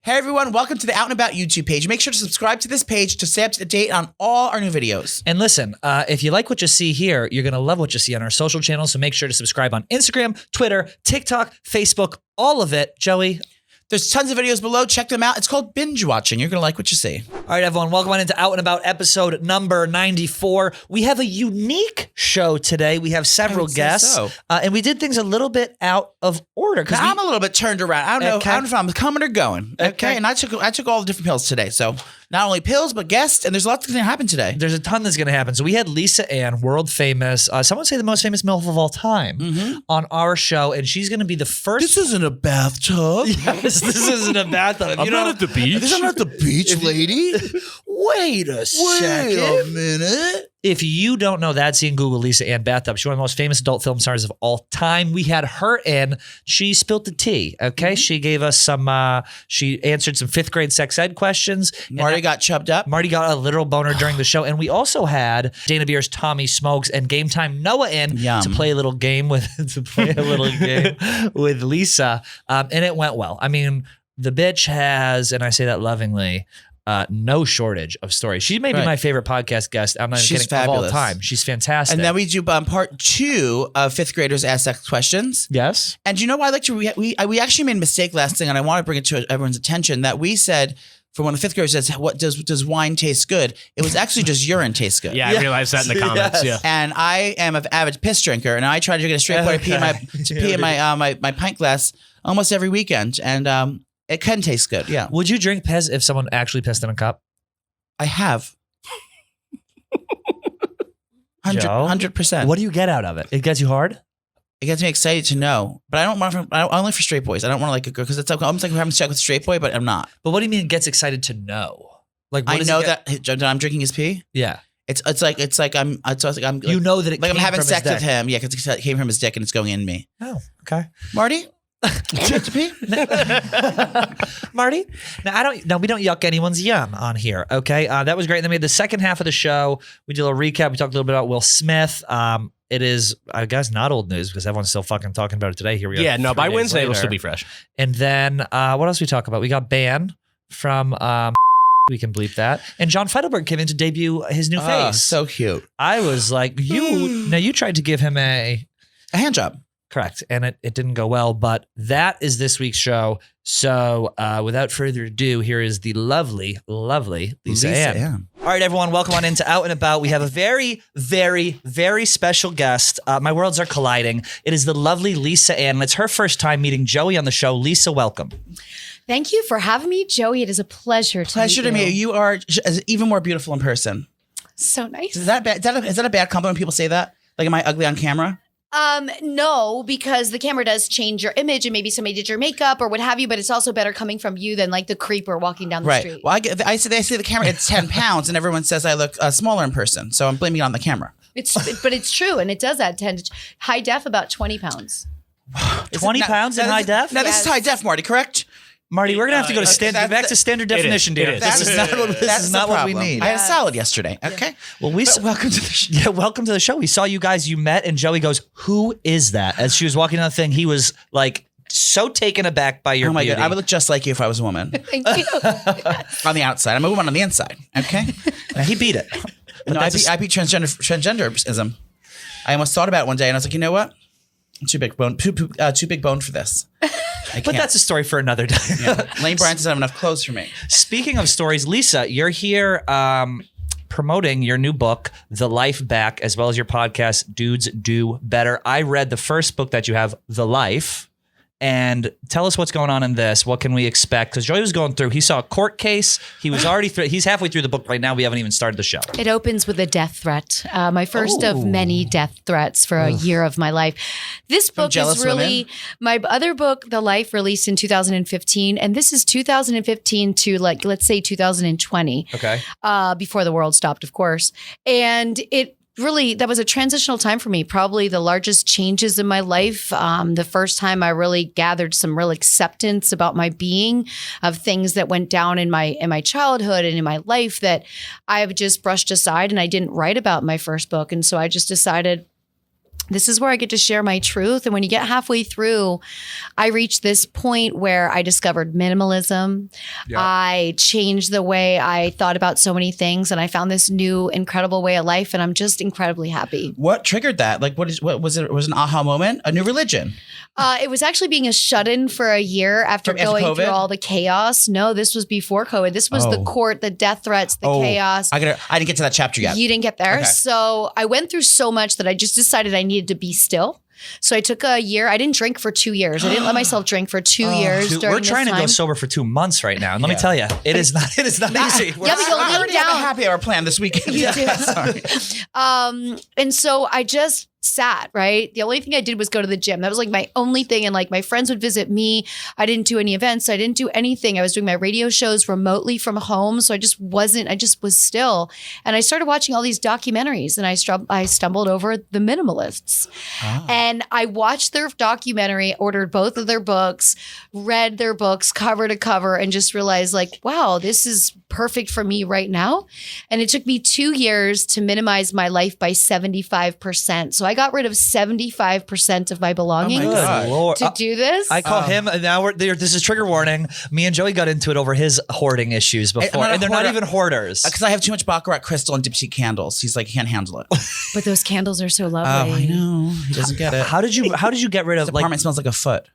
Hey everyone, welcome to the Out and About YouTube page. Make sure to subscribe to this page to stay up to date on all our new videos. And listen, if you like what you see here, you're going to love what you see on our social channels. So make sure to subscribe on Instagram, Twitter, TikTok, Facebook, all of it. Joey? There's tons of videos below. Check them out. It's called binge watching. You're going to like what you see. All right, everyone. Welcome on into Out and About episode number 94. We have a unique show today. We have several guests. So. And we did things a little bit out of order. Now, I'm a little bit turned around. I don't know if I'm coming or going. Okay. And I took all the different pills today. So not only pills, but guests. And there's lots of things that happen today. There's a ton that's going to happen. So we had Lisa Ann, world famous, some would say the most famous MILF of all time, on our show. And she's going to be the first. This isn't a bathtub. Yes, this isn't a bathtub. I'm not at the beach. This is not the beach, lady. Wait a second. Wait a minute. If you don't know that scene, Google Lisa Ann Bathtub. She's one of the most famous adult film stars of all time. We had her in. She spilled the tea, okay? She gave us some, she answered some 5th grade sex ed questions. Marty got chubbed up. Marty got a literal boner during the show. And we also had Dana Beer's Tommy Smokes and Gametime Noah in to play a little game with, with Lisa. And it went well. I mean, the bitch has, and I say that lovingly, no shortage of stories. She may be my favorite podcast guest. I'm not even kidding, of all time. She's fantastic. And then we do part 2 of 5th graders ask sex questions. Yes. And you know why I like to? We actually made a mistake last thing, and I want to bring it to everyone's attention that we said. For when the 5th grader says, "What does wine taste good?" It was actually just urine tastes good. Yeah, I realized that in the comments. Yeah. And I am an avid piss drinker, and I try to get a straight pour to pee in my pint glass almost every weekend, and it can taste good. Yeah. Would you drink piss if someone actually pissed in a cup? I have. 100%. What do you get out of it? It gets you hard? It gets me excited to know, but I don't want only for straight boys. I don't want to like a girl because it's almost like we're having sex with a straight boy, but I'm not. But what do you mean it gets excited to know? Like I know that I'm drinking his pee. Yeah. It's like I'm you know that it like came I'm having from sex his with dick. him. Yeah, because it came from his dick and it's going in me. Oh, okay. Marty? You have to pee? Marty? Now we don't yuck anyone's yum on here, okay? That was great. And then we had the second half of the show. We did a little recap. We talked a little bit about Will Smith. It is, I guess, not old news because everyone's still fucking talking about it today. Here we are. Yeah, no, by Wednesday it'll still be fresh. And then what else we talk about? We got Ban from we can bleep that. And John Feitelberg came in to debut his new face. So cute. I was like, you tried to give him a hand job. Correct. And it didn't go well, but that is this week's show. So without further ado, here is the lovely, lovely Lisa Ann. All right, everyone, welcome on into Out and About. We have a very, very, very special guest. My worlds are colliding. It is the lovely Lisa Ann. It's her first time meeting Joey on the show. Lisa, welcome. Thank you for having me, Joey. It is a pleasure to meet you. To meet you. You are even more beautiful in person. So nice. Is that bad? Is that a bad compliment when people say that? Like, am I ugly on camera? No, because the camera does change your image and maybe somebody did your makeup or what have you, but it's also better coming from you than like the creeper walking down the street. Well, they say the camera, it's 10 pounds and everyone says I look smaller in person. So I'm blaming it on the camera. But it's true. And it does add 10 to high def about 20 pounds. 20 pounds in high def? Now this is high def, Marty, correct? Marty, we're going to have to go to back to standard definition, dear. This is not what we need. I had a salad yesterday. Okay. Well, welcome to the show. Yeah, welcome to the show. We saw you guys, you met, and Joey goes, "Who is that?" As she was walking down the thing, he was like so taken aback by your beauty. God, I would look just like you if I was a woman. Thank you. On the outside. I'm a woman on the inside. Okay. Now, he beat it. No, I beat transgenderism. I almost thought about it one day and I was like, you know what? I'm too big bone for this. But that's a story for another day. Lane Bryant doesn't have enough clothes for me. Speaking of stories, Lisa, you're here promoting your new book, The Life Back, as well as your podcast, Dudes Do Better. I read the first book that you have, The Life. And tell us what's going on in this. What can we expect? Because Joey was going through, he saw a court case. He was already he's halfway through the book right now. We haven't even started the show. It opens with a death threat. My first of many death threats for a year of my life. This book is really my other book, The Life, released in 2015. And this is 2015 to like, let's say 2020. Okay. Before the world stopped, of course. And really, that was a transitional time for me, probably the largest changes in my life. The first time I really gathered some real acceptance about my being, of things that went down in my childhood and in my life that I've just brushed aside and I didn't write about in my first book. And so I just decided this is where I get to share my truth. And when you get halfway through, I reached this point where I discovered minimalism. Yep. I changed the way I thought about so many things, and I found this new incredible way of life, and I'm just incredibly happy. What triggered that? Like, what was it? Was an aha moment? A new religion? It was actually being a shut-in for a year after going through all the chaos. No, this was before COVID. This was the court, the death threats, the chaos. I didn't get to that chapter yet. You didn't get there. Okay. So I went through so much that I just decided I needed to be still. So I took a year. I didn't drink for 2 years. I didn't let myself drink for 2 years. Dude, we're trying to go sober for 2 months right now. And let me tell you, it is not easy. Yeah, but you'll already have a happy hour plan this weekend. You do. Sorry. And so I just sat, right? The only thing I did was go to the gym. That was like my only thing. And like my friends would visit me. I didn't do any events. I didn't do anything. I was doing my radio shows remotely from home. So I just was still. And I started watching all these documentaries, and I stumbled over The Minimalists. And I watched their documentary, ordered both of their books, read their books cover to cover, and just realized like, wow, this is perfect for me right now. And it took me 2 years to minimize my life by 75%. So I got rid of 75% of my belongings to do this. I call him, and now this is trigger warning. Me and Joey got into it over his hoarding issues before, and they're not even hoarders. Because I have too much Baccarat crystal and dipsy candles. He's like, he can't handle it. But those candles are so lovely. Oh, I know. He doesn't get it. How did you get rid of? His apartment smells like a foot.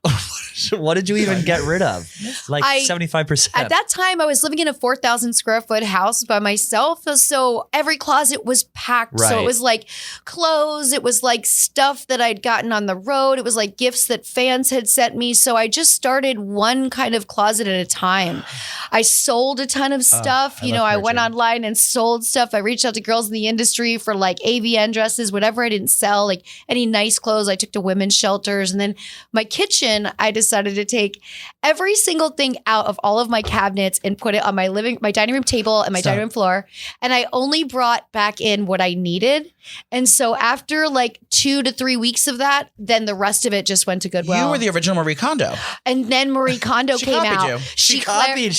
What did you even get rid of? Like 75%. At that time, I was living in a 4,000 square foot house by myself. So every closet was packed. Right. So it was like clothes. It was like stuff that I'd gotten on the road. It was like gifts that fans had sent me. So I just started one kind of closet at a time. I sold a ton of stuff. I went online and sold stuff. I reached out to girls in the industry for like AVN dresses, whatever I didn't sell, like any nice clothes I took to women's shelters. And then my kitchen, I decided to take every single thing out of all of my cabinets and put it on my dining room table and my dining room floor. And I only brought back in what I needed. And so after like 2 to 3 weeks of that, then the rest of it just went to Goodwill. You were the original Marie Kondo. And then Marie Kondo came out. You. She copied.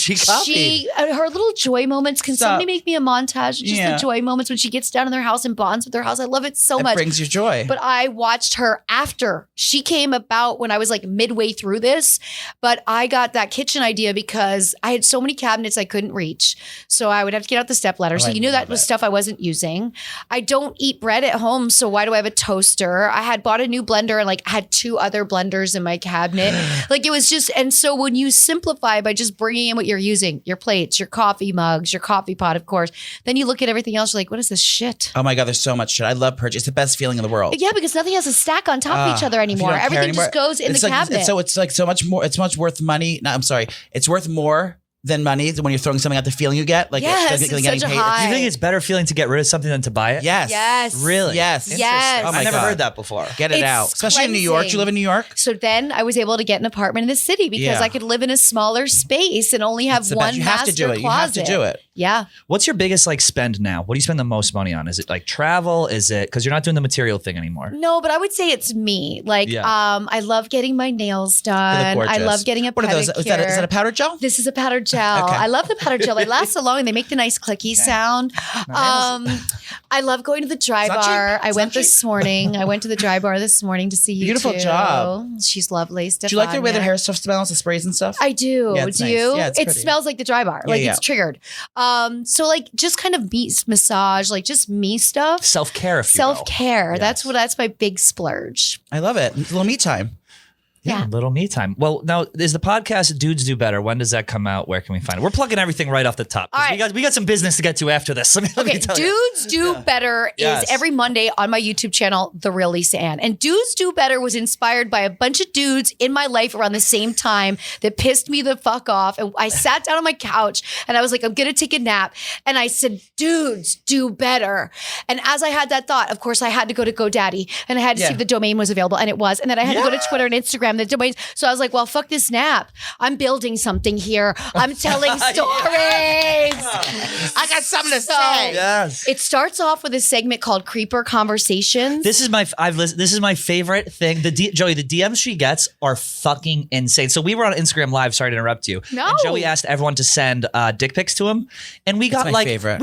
Her little joy moments. Can somebody make me a montage? Just the joy moments when she gets down in their house and bonds with their house. I love it so much. It brings you joy. But I watched her after. She came about when I was like midway through this. But I got that kitchen idea because I had so many cabinets I couldn't reach. So I would have to get out the stepladder. So that was stuff I wasn't using. I don't eat bread at home. So why do I have a toaster? I had bought a new blender and like had 2 other blenders in my cabinet. Like it was just, and so when you simplify by just bringing in what you're using, your plates, your coffee mugs, your coffee pot, of course, then you look at everything else, you're like, what is this shit? Oh my God, there's so much shit. I love purge. It's the best feeling in the world. Yeah, because nothing has a stack on top of each other anymore. Everything just goes in the cabinet. So it's like so much more, it's much worth money. No, I'm sorry. It's worth more than money when you're throwing something out, the feeling you get. Like yes, it's getting such a paid. high. Do you think it's better feeling to get rid of something than to buy it? Yes. Yes. Really? Yes. Yes. Oh my I've never God. heard that before. Get it It's out. Especially in New York. cleansing. You live in New York? So then I was able to get an apartment in the city because I could live in a smaller space and only have one You have master to do it. closet. You have to do it. Yeah. What's your biggest like spend now? What do you spend the most money on? Is it like travel? Is it because you're not doing the material thing anymore? No, but I would say it's me. Like, I love getting my nails done. I love getting a pedicure. What are those? Is that a powder gel? This is a powdered gel. Okay. I love the powdered gel. They last so long and they make the nice clicky sound. I love going to the dry bar. I went this morning. I went to the dry bar this morning to see you. Beautiful too. job. She's lovely. Do you like the way their hair stuff smells, the sprays and stuff? I do. Yeah, it's do nice. you? Yeah, it's it pretty. smells like the dry bar. Like it's triggered. So like just kind of massage, like just me stuff. Self-care. Self-care. Yes. That's my big splurge. I love it. It's a little me time. Yeah. Little me time. Well, now is the podcast Dudes Do Better? When does that come out? Where can we find it? We're plugging everything right off the top. All right. We got some business to get to after this. Let me tell you. Dudes Do Better is every Monday on my YouTube channel, The Real Lisa Ann. And Dudes Do Better was inspired by a bunch of dudes in my life around the same time that pissed me the fuck off. And I sat down on my couch and I was like, I'm going to take a nap. And I said, dudes do better. And as I had that thought, of course, I had to go to GoDaddy and I had to see if the domain was available. And it was. And then I had to go to Twitter and Instagram, the domains. So I was like, well, fuck this nap. I'm building something here. I'm telling stories. I got something to say. Yes. It starts off with a segment called Creeper Conversations. This is my favorite thing. Joey, the DMs she gets are fucking insane. So we were on Instagram Live. Sorry to interrupt you. No. And Joey asked everyone to send dick pics to him, and we got my favorite.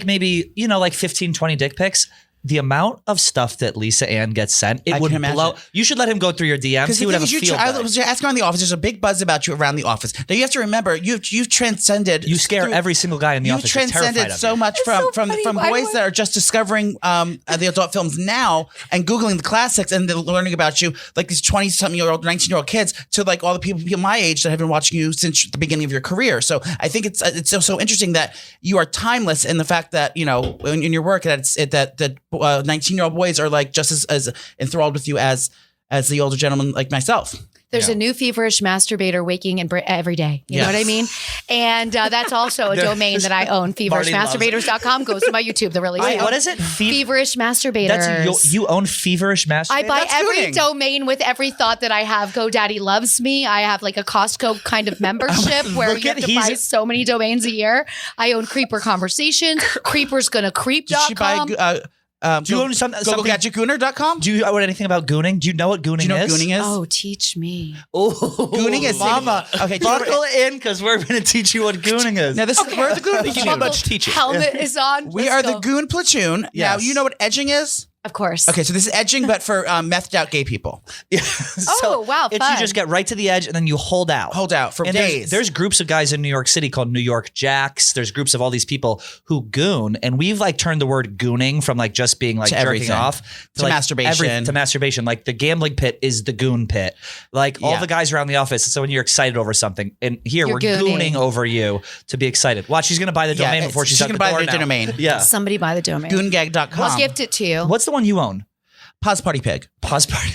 maybe 15, 20 dick pics. the amount of stuff that Lisa Ann gets sent, it I would can imagine. blow. You should let him go through your DMs. He would have a field I day. was asking around the office. There's a big buzz about you around the office. Now you have to remember, you've transcended. You scare every single guy in the office. You've transcended so much from boys that are just discovering the adult films now and Googling the classics and then learning about you, like these 20-something-year-old, 19-year-old kids, to like all the people my age that have been watching you since the beginning of your career. So I think it's so interesting that you are timeless in the fact that, you know, in your work that 19-year-old boys are like just as enthralled with you as the older gentleman like myself. There's a new feverish masturbator waking every day. You know what I mean? And that's also a domain that I own. Feverishmasturbators.com goes to my YouTube. What is it? Feverish Masturbators. That's you own Feverish Masturbators? I buy That's every gooning. domain with every thought that I have. GoDaddy loves me. I have like a Costco kind of membership where you have to buy so many domains a year. I own Creeper Conversations, creepersgonnacreep.com. Did she buy Do you own something? GoGadgetGooner.com? Do you know anything about gooning? Do you know what gooning is? Do you know what gooning is? Oh, teach me. Oh, Gooning is mama. Okay, Buckle in because we're going to teach you what gooning is. Now we're the Goon You Platoon. need much teaching. Helmet is on. We Let's are go. the Goon Platoon. Now Yes. you know what edging is? Of course. Okay, so this is edging, but for methed out gay people. Oh, wow, It's fun. you just get right to the edge and then you hold out. Hold out for And days. there's groups of guys in New York City called New York Jacks. There's groups of all these people who goon, and we've like turned the word gooning from like just being like To jerking everything. off To like masturbation. to masturbation. Like the gambling pit is the goon pit. Like all Yeah. the guys around the office. So when you're excited over something, and here You're we're gooning. gooning over you to be excited. Watch, she's gonna buy the domain before she's out going the to buy door the now. domain. Yeah. Somebody buy the domain. Goongag.com. I'll gift it to you. What's the one you own? Pause Party Pig. Pause party.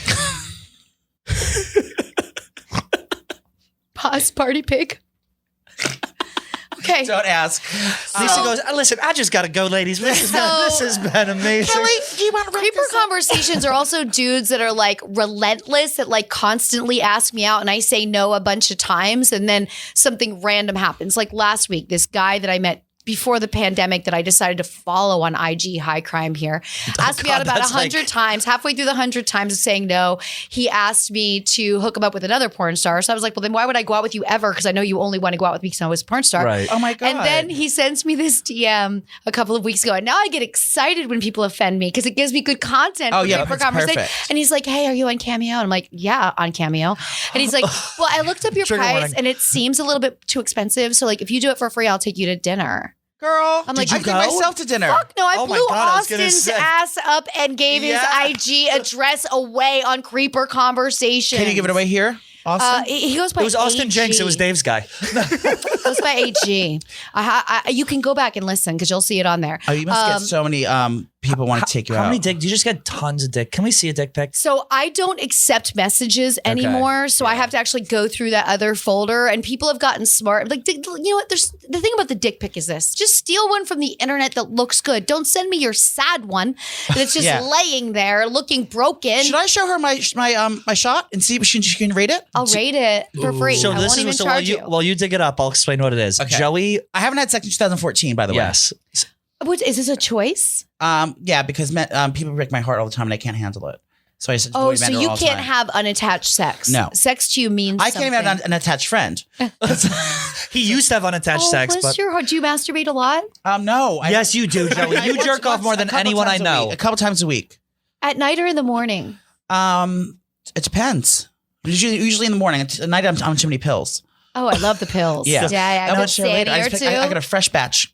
Pause party pig. Okay. Don't ask. Lisa goes, listen, I just gotta go, ladies. This has been amazing. do you want to Creeper conversations are also dudes that are like relentless, that like constantly ask me out, and I say no a bunch of times, and then something random happens. Like last week, this guy that I met before the pandemic that I decided to follow on IG, high crime here, asked me out about 100 times. Halfway through the 100 times of saying no, he asked me to hook him up with another porn star. So I was like, well, then why would I go out with you ever? Because I know you only want to go out with me because I was a porn star. Right. Oh my God. And then he sends me this DM a couple of weeks ago. And now I get excited when people offend me because it gives me good content Oh, for yeah, Creeper that's conversation. perfect. And he's like, hey, are you on Cameo? And I'm like, yeah, on Cameo. And he's like, well, I looked up your Trigger price warning. and it seems a little bit too expensive. So like, if you do it for free, I'll take you to dinner. Girl, I'm like, I you took go? myself to dinner. Fuck no, I Oh my blew God, I was gonna Austin's say. ass up and gave Yeah. his IG address away on Creeper Conversation. Can you give it away here, Austin? He goes by It was Austin AG. Jenks. It was Dave's guy. Goes by AG. You can go back and listen because you'll see it on there. Oh, you must get so many people want to take you How out. many dick? Do you just get tons of dick? Can we see a dick pic? So I don't accept messages anymore. So I have to actually go through that other folder. And people have gotten smart. Like, you know what? There's the thing about the dick pic is this: just steal one from the internet that looks good. Don't send me your sad one that's just Yeah. laying there looking broken. Should I show her my shot and see if she can rate it? I'll rate it for free. So I this won't even is while charge you. while you dig it up, I'll explain what it is. Okay. Joey, I haven't had sex in 2014, by the way. yes. What, is this a choice? Yeah, because people break my heart all the time and I can't handle it. So I said, Oh, avoid so men you all the can't time. have unattached sex. No. Sex to you means I can't even have something. an attached friend. He used to have unattached sex, but Do you masturbate a lot? No. yes, you do, Joey. You jerk off more than anyone I know. A couple times a week. At night or in the morning? It depends. Usually in the morning. At night, I'm on too many pills. Oh, I love the pills. Yeah. I I'm got not sure later. Sandy or two. I got a fresh batch.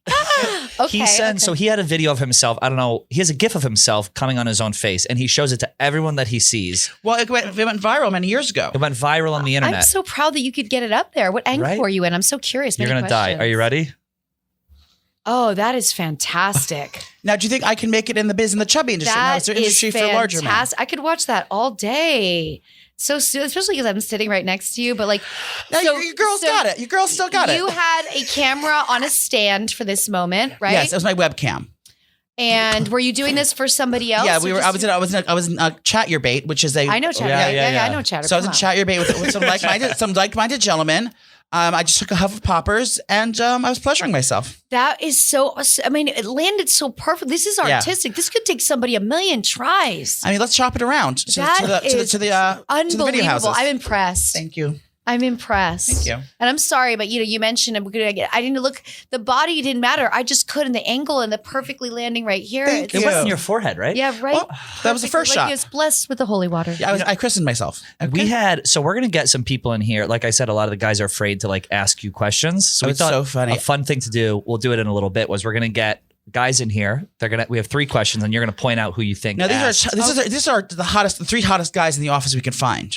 Okay. He sends, so he had a video of himself. I don't know. He has a gif of himself coming on his own face, and he shows it to everyone that he sees. Well, it went viral many years ago. It went viral on the internet. I'm so proud that you could get it up there. What angle Right? were you in? I'm so curious. You're Many gonna die. questions. Are you ready? Oh, that is fantastic. Now, do you think I can make it in the biz in the chubby industry? No, That it's an is industry for larger men. fantastic. I could watch that all day. So especially because I'm sitting right next to you, but like, No, your girl's got it. Your girl still got it. You had a camera on a stand for this moment, right? Yes, it was my webcam. And were you doing this for somebody else? Yeah, or we were. just- I was in Chat Your Bait, which is a. I know Chatter. Yeah. I know Chatter. So I was Come in on. Chat Your Bait with some like-minded gentlemen. I just took a huff of poppers and I was pleasuring myself. That is so. I mean, it landed so perfect. This is Yeah. artistic. This could take somebody 1,000,000 tries. I mean, let's chop it around to That the is video houses. unbelievable. I'm impressed. Thank you. I'm impressed. Thank you. And I'm sorry, but you mentioned I didn't look. The body didn't matter. I just couldn't. The angle and the perfectly landing right here. Thank It you. went on your forehead, right? Yeah, right. Well, that was the first shot. He was blessed with the holy water. Yeah, I christened myself. So we're going to get some people in here. Like I said, a lot of the guys are afraid to like ask you questions. So we it's thought so funny. a fun thing to do, we'll do it in a little bit, was we're going to get guys in here. We have 3 questions and you're going to point out who you think. Now these are the 3 hottest guys in the office we can find.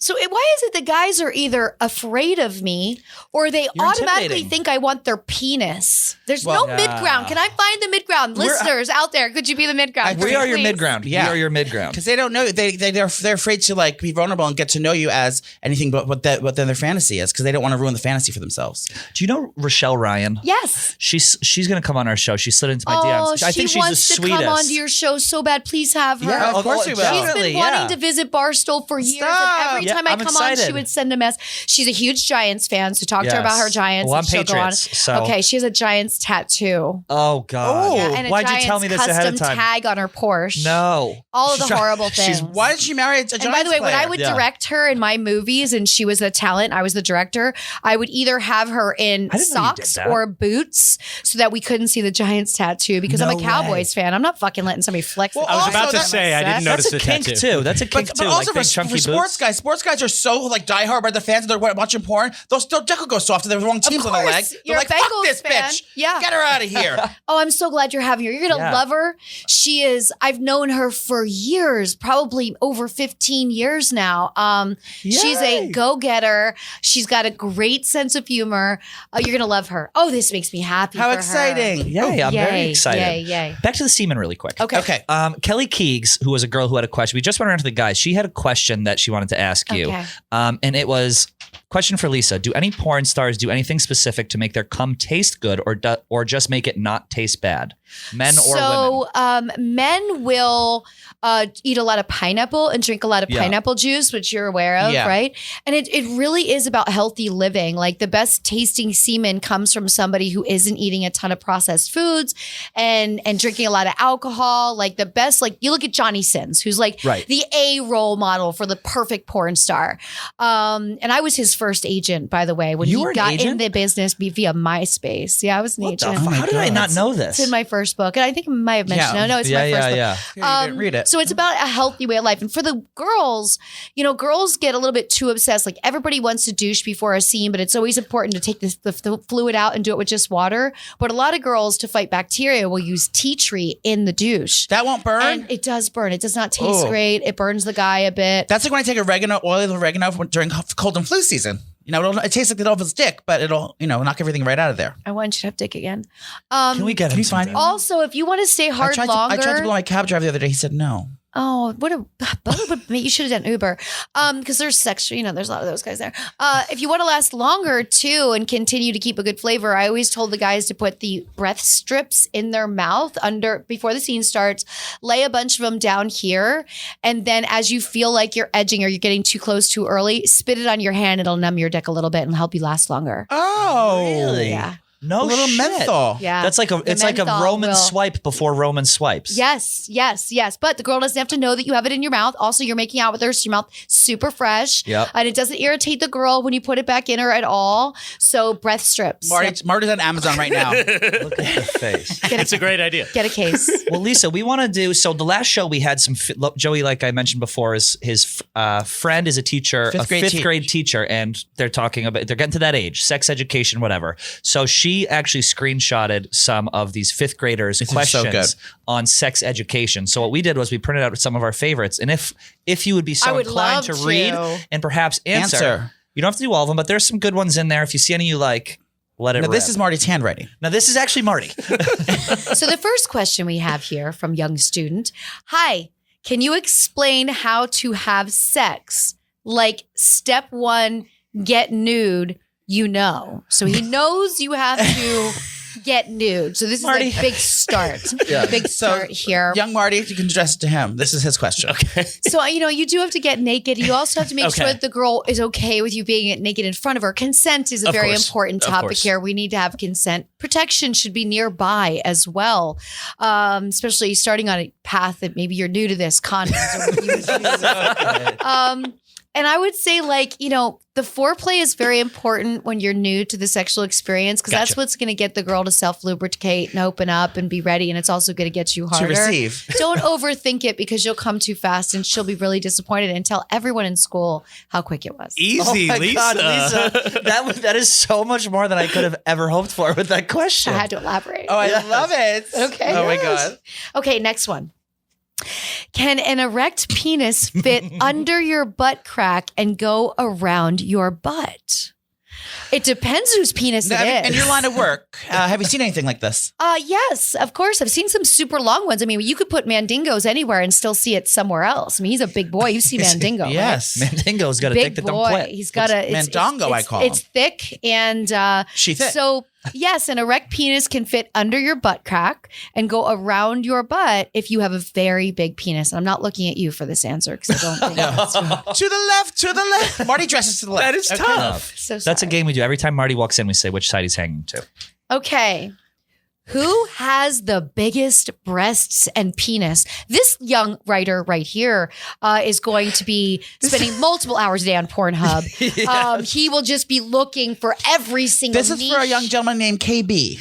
So why is it the guys are either afraid of me or they automatically intimidating. think I want their penis? There's no mid-ground. Can I find the mid-ground? Listeners out there, could you be the mid-ground? We are your Please. mid-ground. Yeah. We are your mid-ground. Because they don't know they're afraid to like be vulnerable and get to know you as anything but what then their fantasy is, because they don't want to ruin the fantasy for themselves. Do you know Rochelle Ryan? Yes. She's going to come on our show. She slid into my DMs. I think she's the wants to sweetest. come onto your show so bad. Please have her. Yeah, of course we will. She's been wanting to visit Barstool for years. Stop. And every time I I'm come excited. on, she would send a mess. She's a huge Giants fan, so talk to her Yes. about her Giants. Well, I'm and she'll go on. Patriots, so- Okay, she has a Giants tattoo. Oh, God. Yeah, and a Why'd Giants you tell me this ahead of custom time? tag on her Porsche. No. All of the horrible things. Why did she marry a Giants And by the way, when I player? would Yeah. direct her in my movies and she was the talent, I was the director, I would either have her in I didn't know you did socks that. or boots so that we couldn't see the Giants tattoo because I'm No a Cowboys fan. I'm not fucking letting somebody flex. Well, it. I was Also, about to that's- say, I didn't That's notice a the kink, tattoo. too. That's a kink, But too. also like big chunky for sports boots. guys are so like diehard by the fans and they're watching porn. Those dick will go soft if they're the wrong teams on the course. leg. You're They're a like, fuck Bengals this fan. bitch. Yeah. Get her out of here. Oh, I'm so glad you're having her. You're going to Yeah. love her. She is, I've known her for years, probably over 15 years now. She's a go-getter. She's got a great sense of humor. You're going to love her. Oh, this makes me happy. How for her. exciting. Yay, I'm very Yay, excited. yay. Back to the semen really quick. Okay. Kelly Keegs, who was a girl who had a question. We just went around to the guys. She had a question that she wanted to ask you. Okay. And it was, question for Lisa. Do any porn stars do anything specific to make their cum taste good or just make it not taste bad? Men or women? So men will eat a lot of pineapple and drink a lot of pineapple juice, which you're aware of, right? And it really is about healthy living. Like the best tasting semen comes from somebody who isn't eating a ton of processed foods and drinking a lot of alcohol. Like the best, like you look at Johnny Sins, who's like the A role model for the perfect porn star. And I was his first agent, by the way, when You he were an got agent? in the business via MySpace. Yeah, I was an agent. How did I not know this? It's in my first book. And I think I might have mentioned it. No, it's my first book. Yeah, you didn't read it. So it's about a healthy way of life. And for the girls, girls get a little bit too obsessed. Like everybody wants to douche before a scene, but it's always important to take the fluid out and do it with just water. But a lot of girls, to fight bacteria, will use tea tree in the douche. That won't burn? And it does burn. It does not taste great. It burns the guy a bit. That's like when I take oil of oregano during cold and flu season. It tastes like the devil's dick, but it'll, knock everything right out of there. I want you to have dick again. Can we get him something? Also, if you want to stay hard longer. I tried to blow my cab driver the other day. He said no. Oh, you should have done Uber. Because there's there's a lot of those guys there. If you want to last longer too and continue to keep a good flavor, I always told the guys to put the breath strips in their mouth before the scene starts, lay a bunch of them down here. And then as you feel like you're edging or you're getting too close too early, spit it on your hand. It'll numb your dick a little bit and help you last longer. Oh, really? Yeah. No a little shit. menthol. Yeah. That's like it's like a Roman swipe before Roman swipes. Yes. But the girl doesn't have to know that you have it in your mouth. Also, you're making out with her, so your mouth super fresh. Yep. And it doesn't irritate the girl when you put it back in her at all. So breath strips. Marty's on Amazon right now. Look at the face. It's a great idea. Get a case. Well, Lisa, we want to do, so the last show we had Joey, like I mentioned before, is his friend is a teacher, a fifth grade teacher, and they're getting to that age, sex education, whatever. So she actually screenshotted some of these fifth graders' questions on sex education. So what we did was we printed out some of our favorites. And if you would be so inclined to read and perhaps answer, you don't have to do all of them, but there's some good ones in there. If you see any you like, let it rip. This is Marty's handwriting. Now, this is actually Marty. So the first question we have here from young student. Hi, can you explain how to have sex? Like step 1, get nude. So he knows you have to get nude. So this is a big start. Big start here. Young Marty, you can address it to him. This is his question. Okay. So, you do have to get naked. You also have to make sure that the girl is okay with you being naked in front of her. Consent is a very important topic here. We need to have consent. Protection should be nearby as well, especially starting on a path that maybe you're new to this, condoms. And I would say, like, the foreplay is very important when you're new to the sexual experience because that's what's going to get the girl to self-lubricate and open up and be ready. And it's also going to get you harder. To receive. Don't overthink it because you'll come too fast and she'll be really disappointed and tell everyone in school how quick it was. Easy, my Lisa. God, Lisa. That is so much more than I could have ever hoped for with that question. I had to elaborate. Oh, I love it. Okay. Oh, my God. Okay, next one. Can an erect penis fit under your butt crack and go around your butt? It depends whose penis it is. In your line of work, have you seen anything like this? Yes, of course. I've seen some super long ones. I mean, you could put Mandingo's anywhere and still see it somewhere else. I mean, he's a big boy. You've seen Mandingo. Yes. Right? Mandingo's got a dick that don't quit. He's got a... Mandongo, I call him. It's thick and... She thick. So... Yes, an erect penis can fit under your butt crack and go around your butt if you have a very big penis. And I'm not looking at you for this answer because I don't think that's To the left. Marty dresses to the left. That is tough. so That's a game we do. Every time Marty walks in, we say which side he's hanging to. Okay. Who has the biggest breasts and penis? This young writer right here is going to be spending multiple hours a day on Pornhub. Yes. He will just be looking for every single This is niche. for a young gentleman named KB.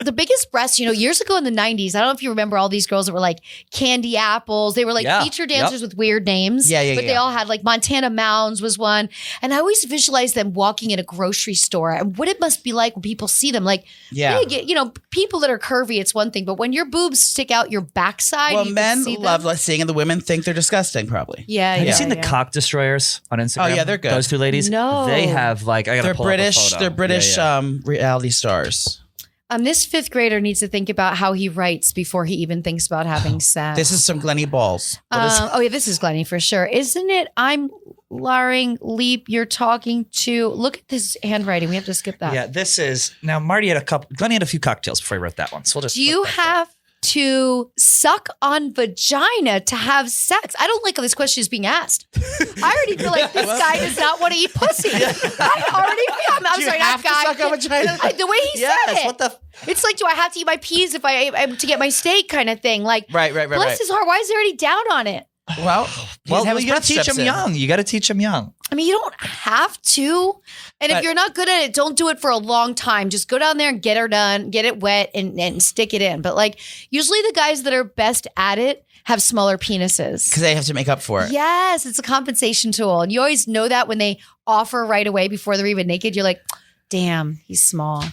The biggest breasts, years ago in the 90s, I don't know if you remember all these girls that were like Candy Apples. They were like feature dancers with weird names. But they all had like Montana Mounds was one. And I always visualized them walking in a grocery store and what it must be like when people see them. Like, big, people that are curvy, it's one thing. But when your boobs stick out your backside, Well, you men can see love them. seeing and the women think they're disgusting, probably. Yeah. Have you seen the cock destroyers on Instagram? Oh, yeah, they're good. Those two ladies? No. They have like, I got to They're pull British. up a photo. They're British Yeah. reality stars. This fifth grader needs to think about how he writes before he even thinks about having sex. This is some Glenny Balls. This is Glenny for sure. Isn't it? I'm Laring Leap. You're talking to. Look at this handwriting. We have to skip that. Yeah, this is now. Marty had Glenny had a few cocktails before he wrote that one. So we'll just. Do you have to suck on vagina to have sex? I don't like how this question is being asked. I already feel like this guy does not want to eat pussy. I already feel. I'm sorry, not guy. Suck on vagina? The way he said it. What the? It's like, do I have to eat my peas if I'm to get my steak kind of thing? Like, Right. bless his heart. Why is he already down on it? Well, You got to teach them young. You got to teach them young. I mean, you don't have to. And if you're not good at it, don't do it for a long time. Just go down there and get her done, get it wet and stick it in. But like usually the guys that are best at it have smaller penises. Because they have to make up for it. Yes, it's a compensation tool. And you always know that when they offer right away before they're even naked, you're like, damn, he's small.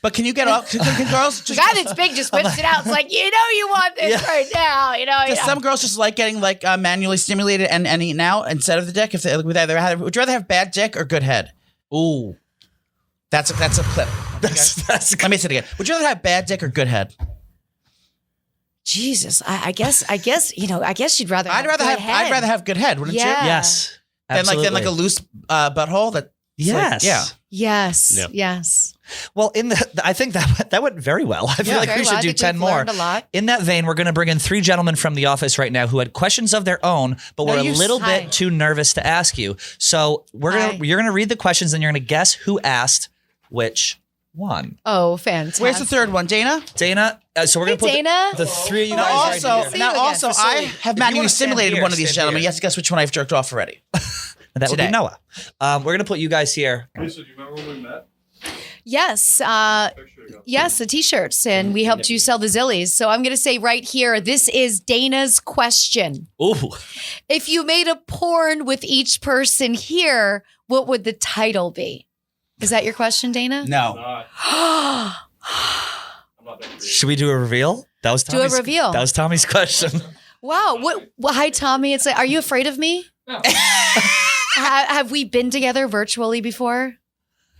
But can you get off? Can girls The just... guy that's big just whips it out. It's like, you want this right now. Does some girls just like getting like manually stimulated and eaten out instead of the dick? If they would you rather have bad dick or good head? Ooh, that's a clip. Let me say it again. Would you rather have bad dick or good head? Jesus, I guess you'd rather. I'd rather have good head, wouldn't you? Yes. Than like a loose butthole. That Yes. yeah. Yes. Yep. Yes. Well, I think that went very well. I feel like very we well. should I do think 10 we've more. learned a lot. In that vein, we're going to bring in 3 gentlemen from the office right now who had questions of their own, but were a little Hi. bit too nervous to ask you. So you're going to read the questions and you're going to guess who asked which one. Oh, fantastic. Where's the third one, Dana? Dana. So we're going to put Dana. the 3 of you Now guys right also, here. now again. also, I have you manually wanna stand stimulated here, one of these stand gentlemen. here. You have to guess which one I've jerked off already. And that would be today. Noah. We're going to put you guys here. Lisa, do you remember when we met? Yes. Yes, the t-shirts, and we helped you sell the Zillies. So I'm going to say right here, this is Dana's question. Ooh. If you made a porn with each person here, what would the title be? Is that your question, Dana? No. Not. I'm not that creative. Should we do a reveal? That was Do a Tommy's, reveal. That was Tommy's question. Wow. Well, hi, Tommy. It's like, are you afraid of me? No. Have we been together virtually before?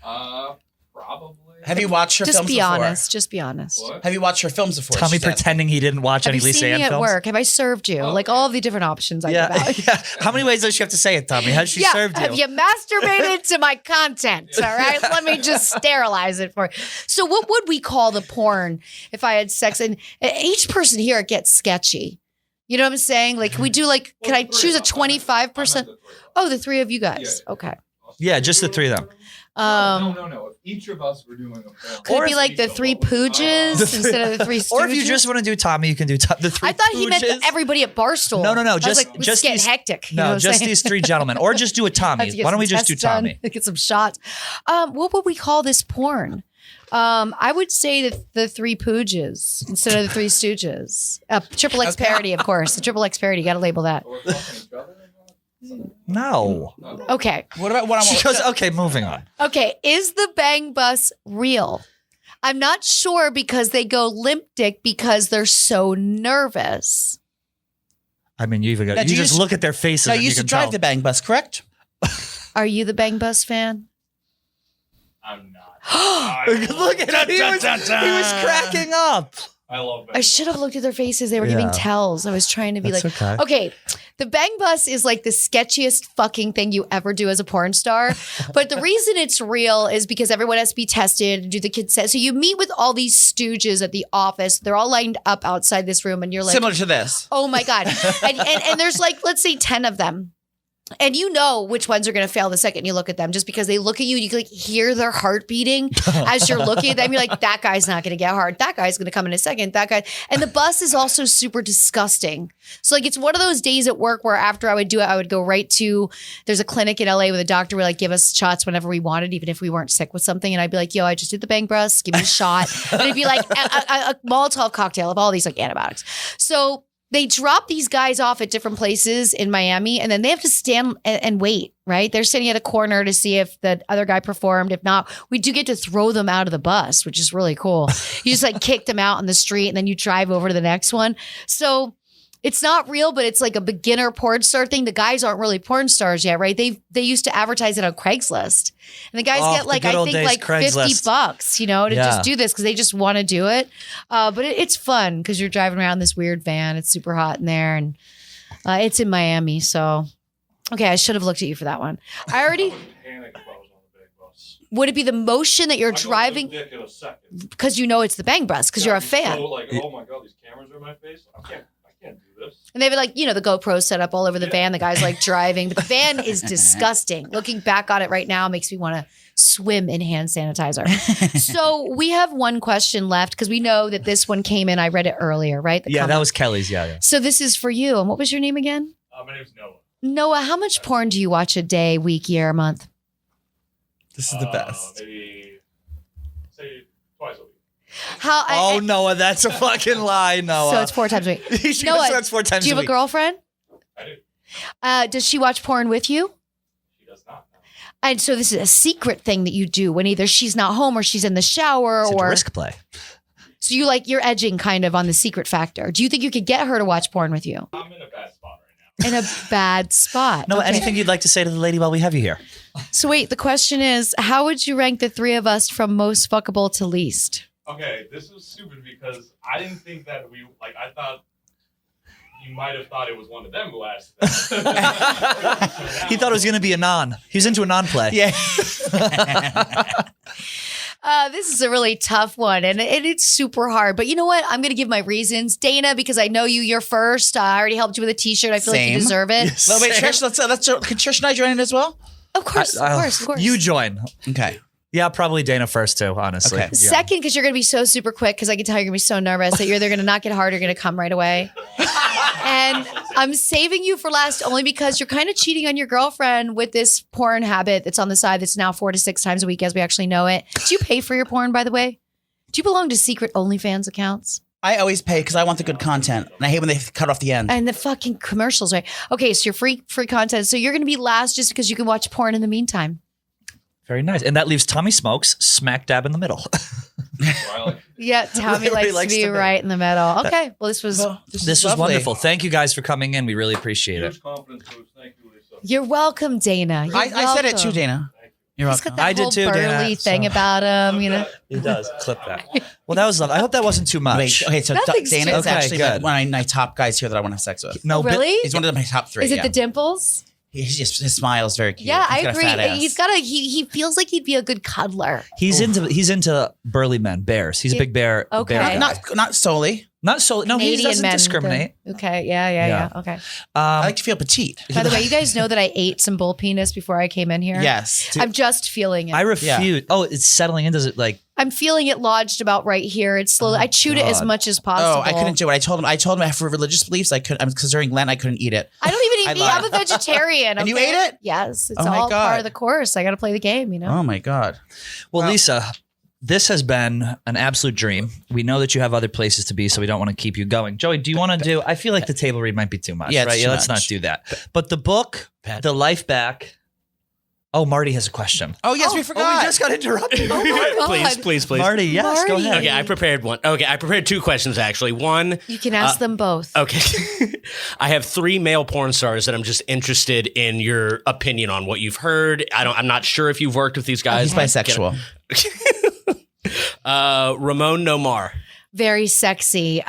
Probably. Have you watched her Just films be before? honest. Just be honest. What? Have you watched her films before? Tommy She said. pretending he didn't watch Have any you Lisa seen Ann me at films. work? Have I served you? Oh. Like all of the different options I give out. Yeah. How many ways does she have to say it, Tommy? Has she served you? Have you masturbated to my content? All right. Let me just sterilize it for you. So what would we call the porn if I had sex? And each person here gets sketchy. You know what I'm saying? Like, can we do like, can I choose a 25%? Oh, the 3 of you guys. Okay. Yeah, just the 3 of them. No. If each of us were doing a porn, Could it be like the Three Pooges instead of the Three Stooges? Or if you just want to do Tommy, you can do the Three I thought he meant Pooges. everybody at Barstool. No. I was Just like, just getting these, hectic. You No, know what I'm just saying? these three gentlemen. Or just do a Tommy. Let's get Why don't some we just do tests done, Tommy? Get some shots. What would we call this porn? I would say the Three Pooges instead of the Three Stooges. Triple X parody, of course. The Triple X parody. Got to label that. we're fucking each other. No. Okay. What about what I'm? She goes, okay, moving on. Okay. Is the bang bus real? I'm not sure because they go limp dick because they're so nervous. I mean, you even got, Now, you do you just used- look at their faces. No, and you used you to can drive tell. the bang bus, correct? Are you the bang bus fan? I'm not. Look at him. He was cracking up. I love I should have looked at their faces. They were giving Yeah. tells. I was trying to be That's like, okay. okay, the bang bus is like the sketchiest fucking thing you ever do as a porn star. But the reason it's real is because everyone has to be tested and do the consent. So you meet with all these stooges at the office. They're all lined up outside this room and you're like, Similar to this. oh my God. And there's like, let's say 10 of them. And you know which ones are going to fail the second you look at them just because they look at you. You can like hear their heart beating as you're looking at them. You're like, that guy's not going to get hard. That guy's going to come in a second. That guy. And the bus is also super disgusting. So like it's one of those days at work where after I would do it, I would go right to, there's a clinic in LA with a doctor would like give us shots whenever we wanted, even if we weren't sick with something. And I'd be like, yo, I just did the bang bus. Give me a shot. And it'd be like a Molotov cocktail of all these like antibiotics. So they drop these guys off at different places in Miami and then they have to stand and wait, right? They're sitting at a corner to see if the other guy performed. If not, we do get to throw them out of the bus, which is really cool. You just like kick them out in the street and then you drive over to the next one. So it's not real, but it's like a beginner porn star thing. The guys aren't really porn stars yet, right? They used to advertise it on Craigslist. And the guys get like, the good I old think days like Craigslist. $50, you know, to Yeah. just do this because they just want to do it. But it's fun because you're driving around this weird van. It's super hot in there and it's in Miami. So, okay, I should have looked at you for that one. I already, panic if I was on the big bus. would it be the motion that you're I go driving limp dick in a second. because you know it's the bang bus because you're a I'm fan? So like, oh my God, these cameras are in my face. I can't do this. And they have like, you know, the GoPro set up all over the van. The guy's like driving, but the van is disgusting. Looking back on it right now makes me want to swim in hand sanitizer. So we have one question left because we know that this one came in. I read it earlier, right? The Yeah, comment. that was Kelly's. Yeah. So this is for you. And what was your name again? My name's Noah. Noah, how much porn do you watch a day, week, year, month? This is the best. Maybe say twice a week. How? Oh, Noah, that's a fucking lie, Noah. So it's 4 times a week. She Noah, that's 4 times Do you a have a week. girlfriend? I do. Does she watch porn with you? She does not. No. And so this is a secret thing that you do when either she's not home or she's in the shower It's a or risk play. so you're edging kind of on the secret factor. Do you think you could get her to watch porn with you? I'm in a bad spot right now. In a bad spot. Noah, Okay. anything you'd like to say to the lady while we have you here? So wait, the question is, how would you rank the three of us from most fuckable to least? Okay, this was stupid because I didn't think that I thought you might have thought it was one of them who asked that. He thought it was going to be a non. He was into a non play. Yeah. This is a really tough one and it's super hard. But you know what? I'm going to give my reasons. Dana, because I know you're first. I already helped you with a t-shirt. I feel like you Same. deserve it. Yes. Well, wait, Trish, can Trish and I join in as well? Of course, of course. You join. Okay. Yeah, probably Dana first too, honestly. Okay. Yeah. Second, because you're going to be so super quick because I can tell you're going to be so nervous that you're either going to not get hard or going to come right away. And I'm saving you for last only because you're kind of cheating on your girlfriend with this porn habit that's on the side that's now 4 to 6 times a week as we actually know it. Do you pay for your porn, by the way? Do you belong to secret OnlyFans accounts? I always pay because I want the good content. And I hate when they cut off the end. And the fucking commercials, right? Okay, so you're free content. So you're going to be last just because you can watch porn in the meantime. Very nice. And that leaves Tommy Smokes smack dab in the middle. Yeah, Tommy Everybody likes to likes be to be. right in the middle. Okay, well, this was... This was lovely. wonderful. Thank you guys for coming in. We really appreciate it. Huge confidence boost. Thank you, Lisa. You're welcome, Dana. You're I said it too, welcome. Dana. You're He's welcome. got that I did whole too, Dana, burly thing so- about him, you know. He does. Clip that. Well, that was lovely. I hope that wasn't too much. Wait, okay, so Nothing's Dana too is much. actually Okay, good. one of my top guys here that I want to have sex with. No, but- Really? He's one of my top 3. Is it yeah. the dimples? His smile is very cute. Yeah, He's I got a agree. fat ass. He's got he feels like he'd be a good cuddler. He's into burly men, bears. He's a big bear. Okay. bear guy. not solely. Not so. No, he Canadian doesn't men, discriminate. Okay. Yeah. Okay. I like to feel petite. By the way, you guys know that I ate some bull penis before I came in here? Yes. I'm just feeling it. I refuse. Oh, it's settling in. Does it like? I'm feeling it lodged about right here. It's slowly. I chewed it as much as possible. Oh, I couldn't do it. I told him for religious beliefs, because during Lent I couldn't eat it. I don't even eat meat. I'm a vegetarian. And you okay? ate it? Yes. It's Oh my all God. part of the course. I got to play the game, Oh my God. Well, Lisa, this has been an absolute dream. We know that you have other places to be, so we don't want to keep you going. Joey, do you want to do? I feel like the table read might be too much. Yeah, right? it's too Let's much. not do that. But the book, The Life Back. Oh, Marty has a question. Oh yes, we forgot. We just got interrupted. Please. Marty, yes, go Marty. ahead. Okay, I prepared one. Okay, I prepared 2 questions actually. One, You can ask them both. okay. I have 3 male porn stars that I'm just interested in your opinion on what you've heard. I'm not sure if you've worked with these guys. He's bisexual. Ramon Nomar. Very sexy.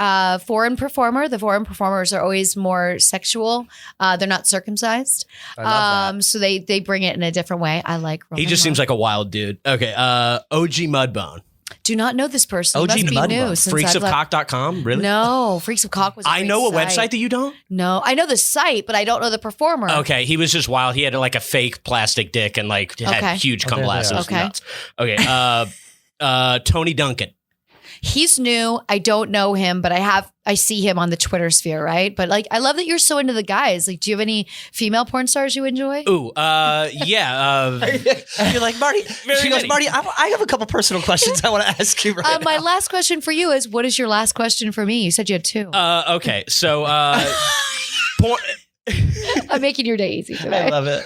Foreign performer. The foreign performers are always more sexual. They're not circumcised. I love that. So they bring it in a different way. I like Roman He just seems Mars. like a wild dude. Okay, OG Mudbone. Do not know this person. OG Must be Mudbone. new since I've left. Freaksofcock.com? Really? No, Freaks of Cock was. I know a website that you don't? No, I know the site, but I don't know the performer. Okay, he was just wild. He had like a fake plastic dick and like had Okay. huge cum there they blasts. It are. was Okay. nuts. Okay, Tony Duncan. He's new. I don't know him, but I see him on the Twitter sphere, right? But like, I love that you're so into the guys. Like, do you have any female porn stars you enjoy? Ooh, yeah. You're like, Marty. She goes, many. Marty, I have a couple personal questions I want to ask you right My now. last question for you is, what is your last question for me? You said you had 2. Okay, so porn. I'm making your day easy today. I love it.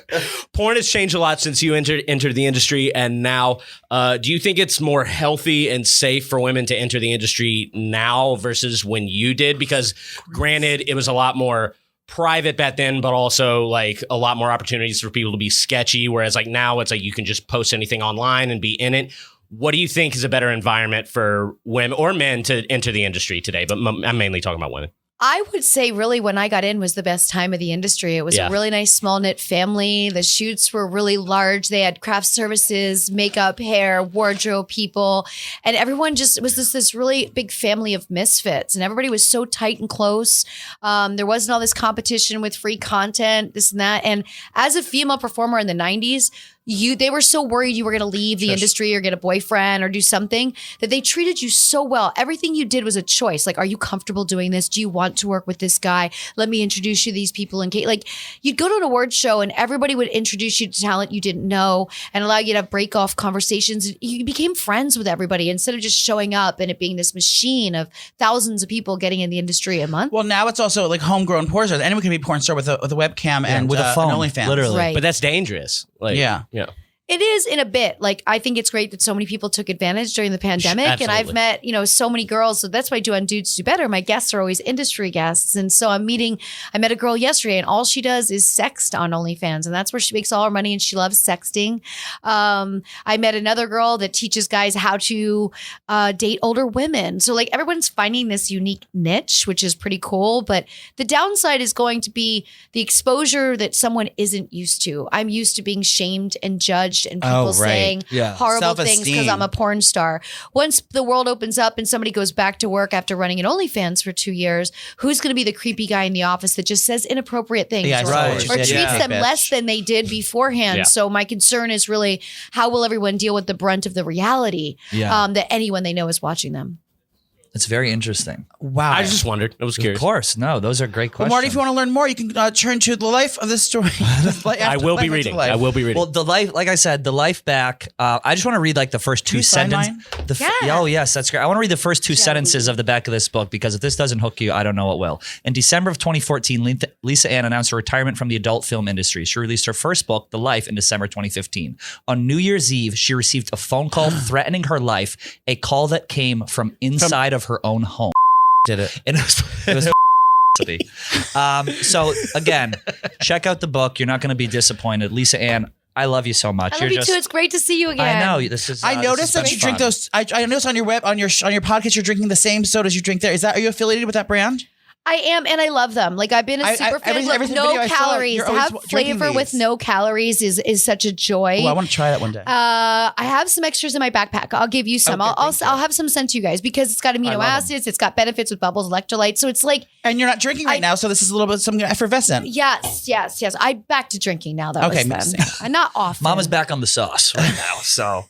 Porn has changed a lot since you entered the industry, and now, do you think it's more healthy and safe for women to enter the industry now versus when you did? Because granted, it was a lot more private back then, but also like a lot more opportunities for people to be sketchy. Whereas like now, it's like you can just post anything online and be in it. What do you think is a better environment for women or men to enter the industry today? But I'm mainly talking about women. I would say really when I got in was the best time of the industry. It was a really nice small knit family. The shoots were really large. They had craft services, makeup, hair, wardrobe people, and everyone just, it was this really big family of misfits, and everybody was so tight and close. There wasn't all this competition with free content, this and that. And as a female performer in the 90s, they were so worried you were going to leave the industry or get a boyfriend or do something that they treated you so well. Everything you did was a choice. Like, are you comfortable doing this? Do you want to work with this guy? Let me introduce you to these people. And like, you'd go to an awards show and everybody would introduce you to talent you didn't know and allow you to have break off conversations. You became friends with everybody instead of just showing up and it being this machine of thousands of people getting in the industry a month. Well, now it's also like homegrown porn stars. Anyone can be a porn star with a webcam and with a phone, and OnlyFans. literally. Right. But that's dangerous. Like, Yeah. It is in a bit. Like, I think it's great that so many people took advantage during the pandemic. And I've met, so many girls. So that's why I do on Dudes Do Better. My guests are always industry guests. And so I met a girl yesterday and all she does is sext on OnlyFans. And that's where she makes all her money and she loves sexting. I met another girl that teaches guys how to date older women. So like everyone's finding this unique niche, which is pretty cool. But the downside is going to be the exposure that someone isn't used to. I'm used to being shamed and judged and people saying horrible things because I'm a porn star. Once the world opens up and somebody goes back to work after running an OnlyFans for 2 years, who's going to be the creepy guy in the office that just says inappropriate things or treats them less than they did beforehand? Yeah. So my concern is really, how will everyone deal with the brunt of the reality that anyone they know is watching them? It's very interesting. Wow. I just wondered. I was curious. Of course. No, those are great questions. Well, Marty, if you want to learn more, you can turn to the life of this story. I will be reading. I will be reading. Well, the life, like I said, the life back. I just want to read like the first 2 you sign sentences. mine? Oh yes, that's great. I want to read the first 2 sentences of the back of this book because if this doesn't hook you, I don't know what will. In December of 2014, Lisa Ann announced her retirement from the adult film industry. She released her first book, The Life, in December 2015. On New Year's Eve, she received a phone call threatening her life, a call that came from inside of her own home. Did it? And it was so again, check out the book. You're not going to be disappointed. Lisa Ann, I love you so much. I love you too. It's great to see you again. I know this is. I noticed that you drink those. I noticed on your podcast you're drinking the same sodas you drink there. Are you affiliated with that brand? I am, and I love them. Like I've been a super fan. Look, no calories. To have flavor with no calories is such a joy. Oh, I want to try that one day. I have some extras in my backpack. I'll give you some. I'll have some sent to you guys because it's got amino acids. It's got benefits with bubbles, electrolytes. So it's like, and you're not drinking right now, so this is a little bit something effervescent. Yes. I'm back to drinking now. Though. Okay, I'm not often. Mama's back on the sauce right now. So,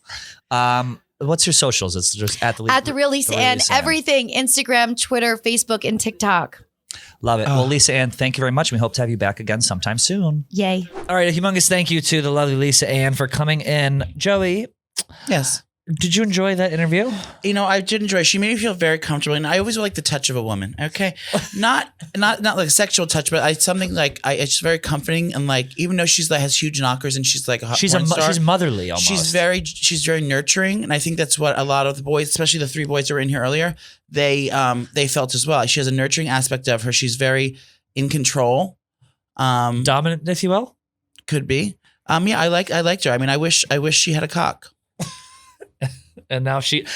what's your socials? It's just at the real Lisa Ann. Everything: Instagram, Twitter, Facebook, and TikTok. Love it. Well, Lisa Ann, thank you very much. We hope to have you back again sometime soon. Yay. All right. A humongous thank you to the lovely Lisa Ann for coming in. Joey. Yes. Did you enjoy that interview? I did enjoy it. She made me feel very comfortable, and I always like the touch of a woman. Okay, not like a sexual touch, but something like it's very comforting, and like even though she's like has huge knockers and she's like a hot porn star, she's motherly almost. She's very nurturing, and I think that's what a lot of the boys, especially the 3 boys that were in here earlier, they felt as well. She has a nurturing aspect of her. She's very in control, dominant, if you will. Could be. Yeah, I liked her. I mean, I wish she had a cock. And now she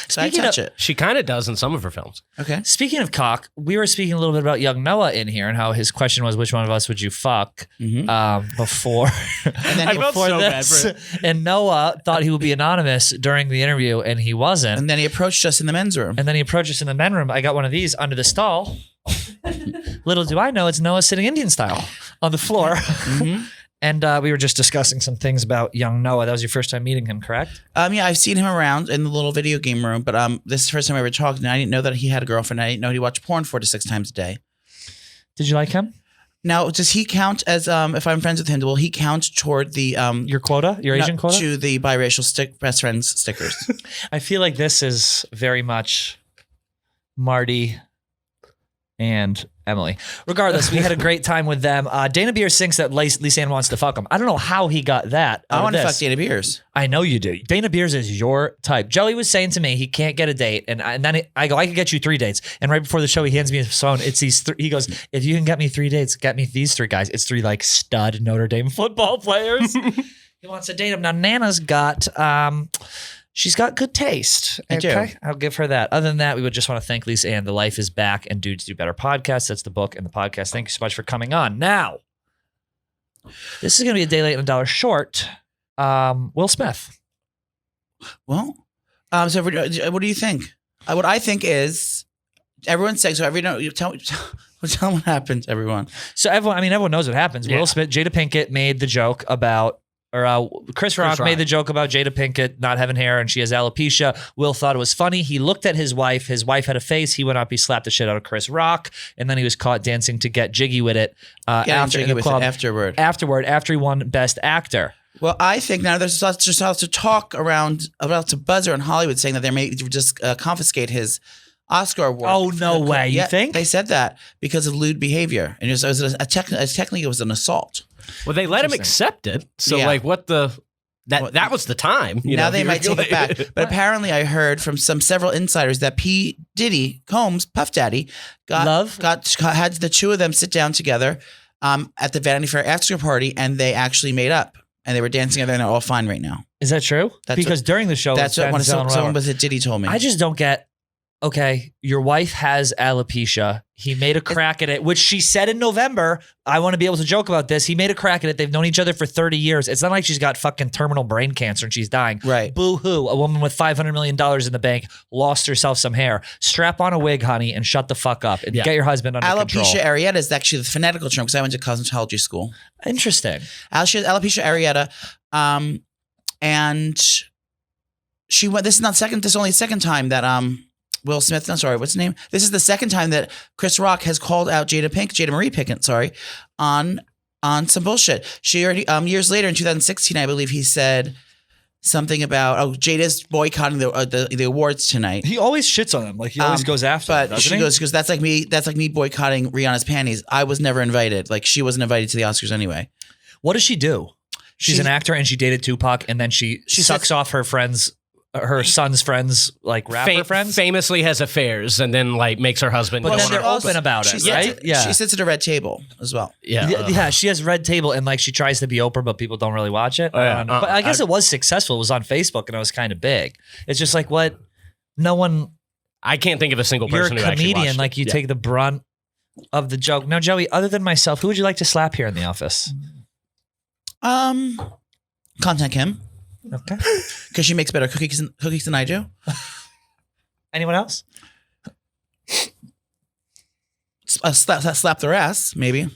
She kind of does in some of her films. Okay. Speaking of cock, we were speaking a little bit about young Noah in here and how his question was, which one of us would you fuck before? And then I felt so bad for it. And Noah thought he would be anonymous during the interview, and he wasn't. And then he approached us in the men's room. I got one of these under the stall. Little do I know, it's Noah sitting Indian style on the floor. Mm-hmm. And we were just discussing some things about young Noah. That was your first time meeting him, correct? Yeah, I've seen him around in the little video game room, but this is the first time I ever talked, and I didn't know that he had a girlfriend. I didn't know he watched porn 4 to 6 times a day. Did you like him? Now, does he count as, if I'm friends with him, will he count toward the... your quota? Your Asian quota? To the biracial best friends stickers. I feel like this is very much Marty and Emily. Regardless, we had a great time with them. Dana Beers thinks that Lisa Ann wants to fuck him. I don't know how he got that. I want to fuck Dana Beers. I know you do. Dana Beers is your type. Joey was saying to me he can't get a date, and then I go, I could get you 3 dates. And right before the show, he hands me his phone. It's these. He goes, if you can get me 3 dates, get me these 3 guys. It's 3 like stud Notre Dame football players. He wants to date them. Now Nana's got. She's got good taste. Okay, I'll give her that. Other than that, we would just want to thank Lisa Ann. The Life is Back and Dudes Do Better podcast. That's the book and the podcast. Thank you so much for coming on. Now, this is going to be a day late and $1 short. Will Smith. Well, so what do you think? What I think is everyone's saying, so tell them what happened, everyone. So everyone knows what happens. Yeah. Will Smith, Jada Pinkett made the joke about Chris Rock made the joke about Jada Pinkett not having hair and she has alopecia. Will thought it was funny. He looked at his wife. His wife had a face. He went up. He slapped the shit out of Chris Rock, and then he was caught dancing to Get Jiggy with it after he won Best Actor. Well, I think now there's just lots of talk around about some buzz around Hollywood saying that they may just confiscate his Oscar award. Oh, no way. You think? They said that because of lewd behavior. And technically it was an assault. Well, they let him accept it. So like that was the time. Now they might take it back. But apparently I heard from several insiders that P. Diddy Combs, Puff Daddy, had the 2 of them sit down together at the Vanity Fair after party, and they actually made up. And they were dancing together, and they're all fine right now. Is that true? Because during the show, that's what someone was at Diddy told me. I just don't get. Okay, your wife has alopecia. He made a crack at it, which she said in November. I want to be able to joke about this. He made a crack at it. They've known each other for 30 years. It's not like she's got fucking terminal brain cancer and she's dying. Right. Boo-hoo. A woman with $500 million in the bank lost herself some hair. Strap on a wig, honey, and shut the fuck up. And get your husband under control. Alopecia areata is actually the phonetical term because I went to cosmetology school. Interesting. Alopecia areata. And she went. This is only the second time that Will Smith, what's his name? This is the second time that Chris Rock has called out Jada Marie Pinkett, on some bullshit. She already, years later in 2016, I believe he said something about, Jada's boycotting the awards tonight. He always shits on them. Like he always goes after them, but she goes, that's like me boycotting Rihanna's panties. I was never invited. Like she wasn't invited to the Oscars anyway. What does she do? She's an actor and she dated Tupac, and then she sucks off her friends. Her son's friends, like rapper friends, famously has affairs, and then like makes her husband. But then they're open about it, right? She sits at a red table as well. Yeah. She has red table, and like she tries to be Oprah, but people don't really watch it. But I guess it was successful. It was on Facebook, and it was kind of big. It's just like what no one. I can't think of a single person. You're a comedian, like you take the brunt. of the joke. Now, Joey, other than myself, who would you like to slap here in the office? Content Kim. Okay. Because she makes better cookies than I do. Anyone else? Slap their ass, maybe.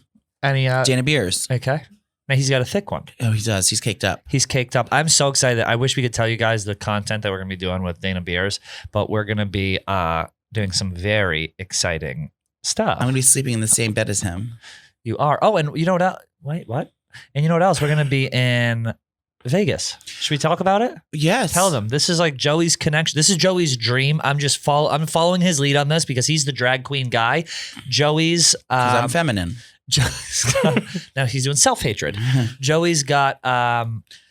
Any Dana Beers. Okay. Now he's got a thick one. Oh, he does. He's caked up. He's caked up. I'm so excited. I wish we could tell you guys the content that we're going to be doing with Dana Beers, but we're going to be doing some very exciting stuff. I'm going to be sleeping in the same bed as him. You are. Oh, and you know what? Wait, what? And you know what else? We're going to be in Vegas. Should we talk about it? Yes. Tell them. This is like Joey's connection. This is Joey's dream. I'm following his lead on this because he's the drag queen guy. Joey's because I'm feminine. Now he's doing self-hatred. Joey's got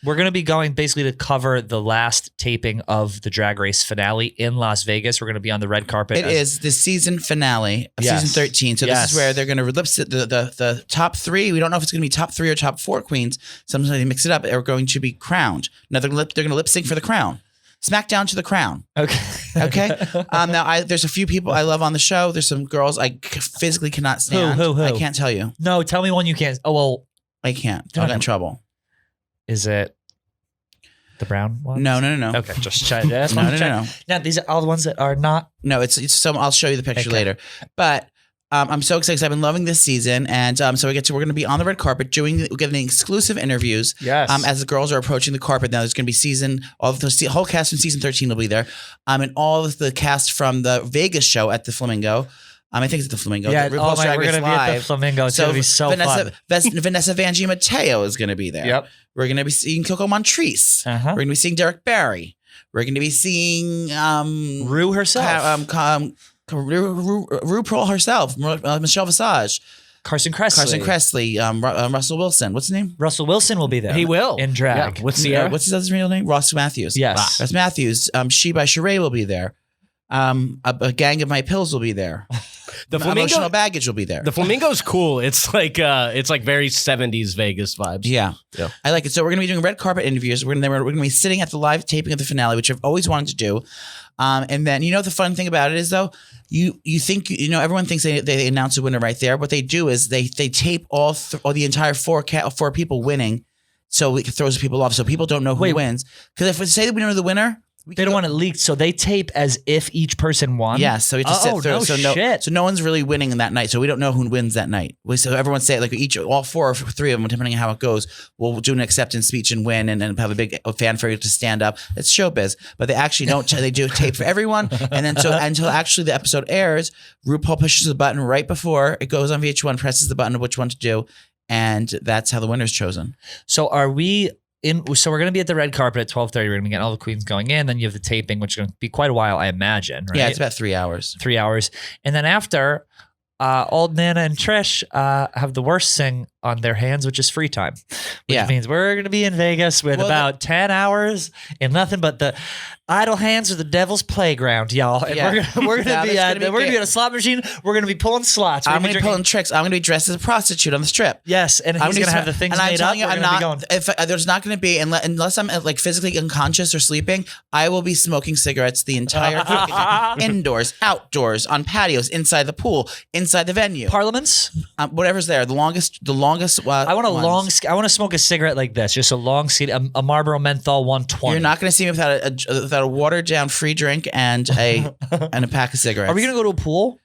we're going to be going basically to cover the last taping of the Drag Race finale in Las Vegas. We're going to be on the red carpet. It is the season finale of season 13. So this is where they're going to lip sync the top 3. We don't know if it's going to be top 3 or top 4 queens. Sometimes they mix it up. They're going to be crowned. Now they're going to lip sync for the crown. Smackdown to the crown. Okay. Okay. Now there's a few people I love on the show. There's some girls I physically cannot stand. Who? I can't tell you. No, tell me one you can't. Oh, well. I can't. I'll get in trouble. Is it the brown one? No. Okay, just check. No. Now, these are all the ones that are not. No, it's some. I'll show you the picture later. But I'm so excited because I've been loving this season, and so we're going to be on the red carpet getting exclusive interviews. Yes. As the girls are approaching the carpet now, there's going to be the whole cast from season 13 will be there, and all of the cast from the Vegas show at the Flamingo. I think it's at the Flamingo. Yeah, we're going to be at the Flamingo. It's going to be so fun. Vanessa Vanjie Mateo is going to be there. Yep. We're going to be seeing Coco Montrese. Uh-huh. We're going to be seeing Derek Barry. We're going to be seeing Rue herself. RuPaul herself, Michelle Visage, Carson Kressley, Russell Wilson. What's his name? Russell Wilson will be there. He will in drag. Yeah. What's his other real name? Ross Matthews. Yes, Ross Matthews. She by Sheree will be there. A gang of my pills will be there. The emotional baggage will be there. The Flamingo's cool. It's like very 70s Vegas vibes. Yeah. I like it. So we're gonna be doing red carpet interviews. We're gonna be sitting at the live taping of the finale, which I've always wanted to do. And then the fun thing about it is though, you think everyone thinks they announce a winner right there. What they do is they tape all the entire four people winning, so it throws people off, so people don't know who wins. Because if we say that we know the winner. They don't want it leaked, so they tape as if each person won. Yes, so we just sit through. Shit. So no one's really winning in that night. So we don't know who wins that night. So everyone say all 4 or 3 of them, depending on how it goes, will do an acceptance speech and win, and then have a big fanfare to stand up. It's showbiz, but they actually don't. They do tape for everyone, and then until actually the episode airs, RuPaul pushes the button right before it goes on VH1, presses the button of which one to do, and that's how the winner is chosen. So are we? So we're going to be at the red carpet at 12:30. We're going to be getting all the queens going in. Then you have the taping, which is going to be quite a while, I imagine. Right? Yeah, it's about 3 hours. 3 hours. And then after, old Nana and Trish have the worst thing on their hands, which is free time. Which means we're going to be in Vegas with about 10 hours and nothing but the idle hands of the devil's playground, y'all. And we're going to be at a slot machine. We're going to be pulling slots. I'm going to be pulling tricks. I'm going to be dressed as a prostitute on the strip. Yes, and he's going to have the things made up. You, I'm not. If there's not going to be unless I'm physically unconscious or sleeping, I will be smoking cigarettes the entire indoors, outdoors, on patios, inside the pool, inside the venue, parliaments, whatever's there. The longest. I want I want to smoke a cigarette like this, just a long a Marlboro Menthol 120. You're not going to see me without a watered down free drink and a pack of cigarettes. Are we going to go to a pool?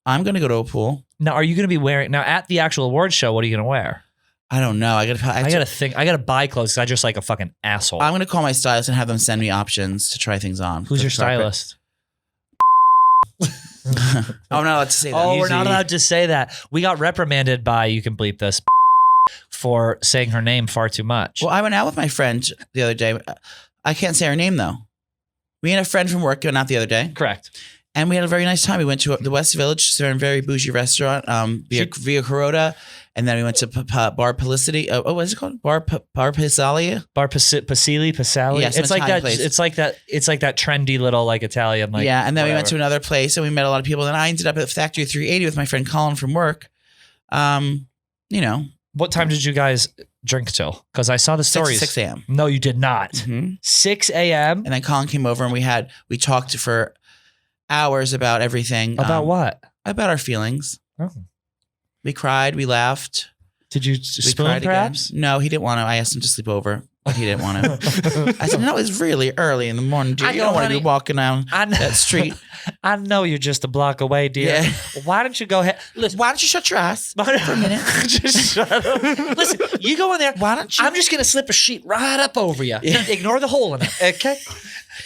I'm going to go to a pool. Now, are you going to be wearing at the actual awards show? What are you going to wear? I don't know. I got to think. I got to buy clothes. 'Cause I just like a fucking asshole. I'm going to call my stylist and have them send me options to try things on. Who's your stylist? I'm not allowed to say that. Oh, we're not allowed to say that. We got reprimanded by, you can bleep this, for saying her name far too much. Well, I went out with my friend the other day. I can't say her name though. Me and a friend from work went out the other day. Correct. And we had a very nice time. We went to the West Village, a very bougie restaurant, via Carota. And then we went to Bar Publyssity. What is it called? Bar Pasali? Bar Pasili? Yeah, it's like that. Place. It's like that trendy little Italian. Yeah, and then we went to another place and we met a lot of people. Then I ended up at Factory 380 with my friend Colin from work. What time did you guys drink till? Because I saw the stories. 6 a.m. No, you did not. Mm-hmm. 6 a.m. And then Colin came over and we talked for hours about everything. About what? About our feelings. Oh. We cried. We laughed. Did you We spoon cried perhaps? again. No, he didn't want to. I asked him to sleep over, but he didn't want to. I said, no, it's really early in the morning, dude. You don't want to be walking down that street. I know you're just a block away, dear. Yeah. Why don't you go ahead? Listen, Why don't you shut your ass for a minute? just shut up. Listen, you go in there. Why don't you? I'm just gonna slip a sheet right up over you. Yeah. Ignore the hole in it. Okay.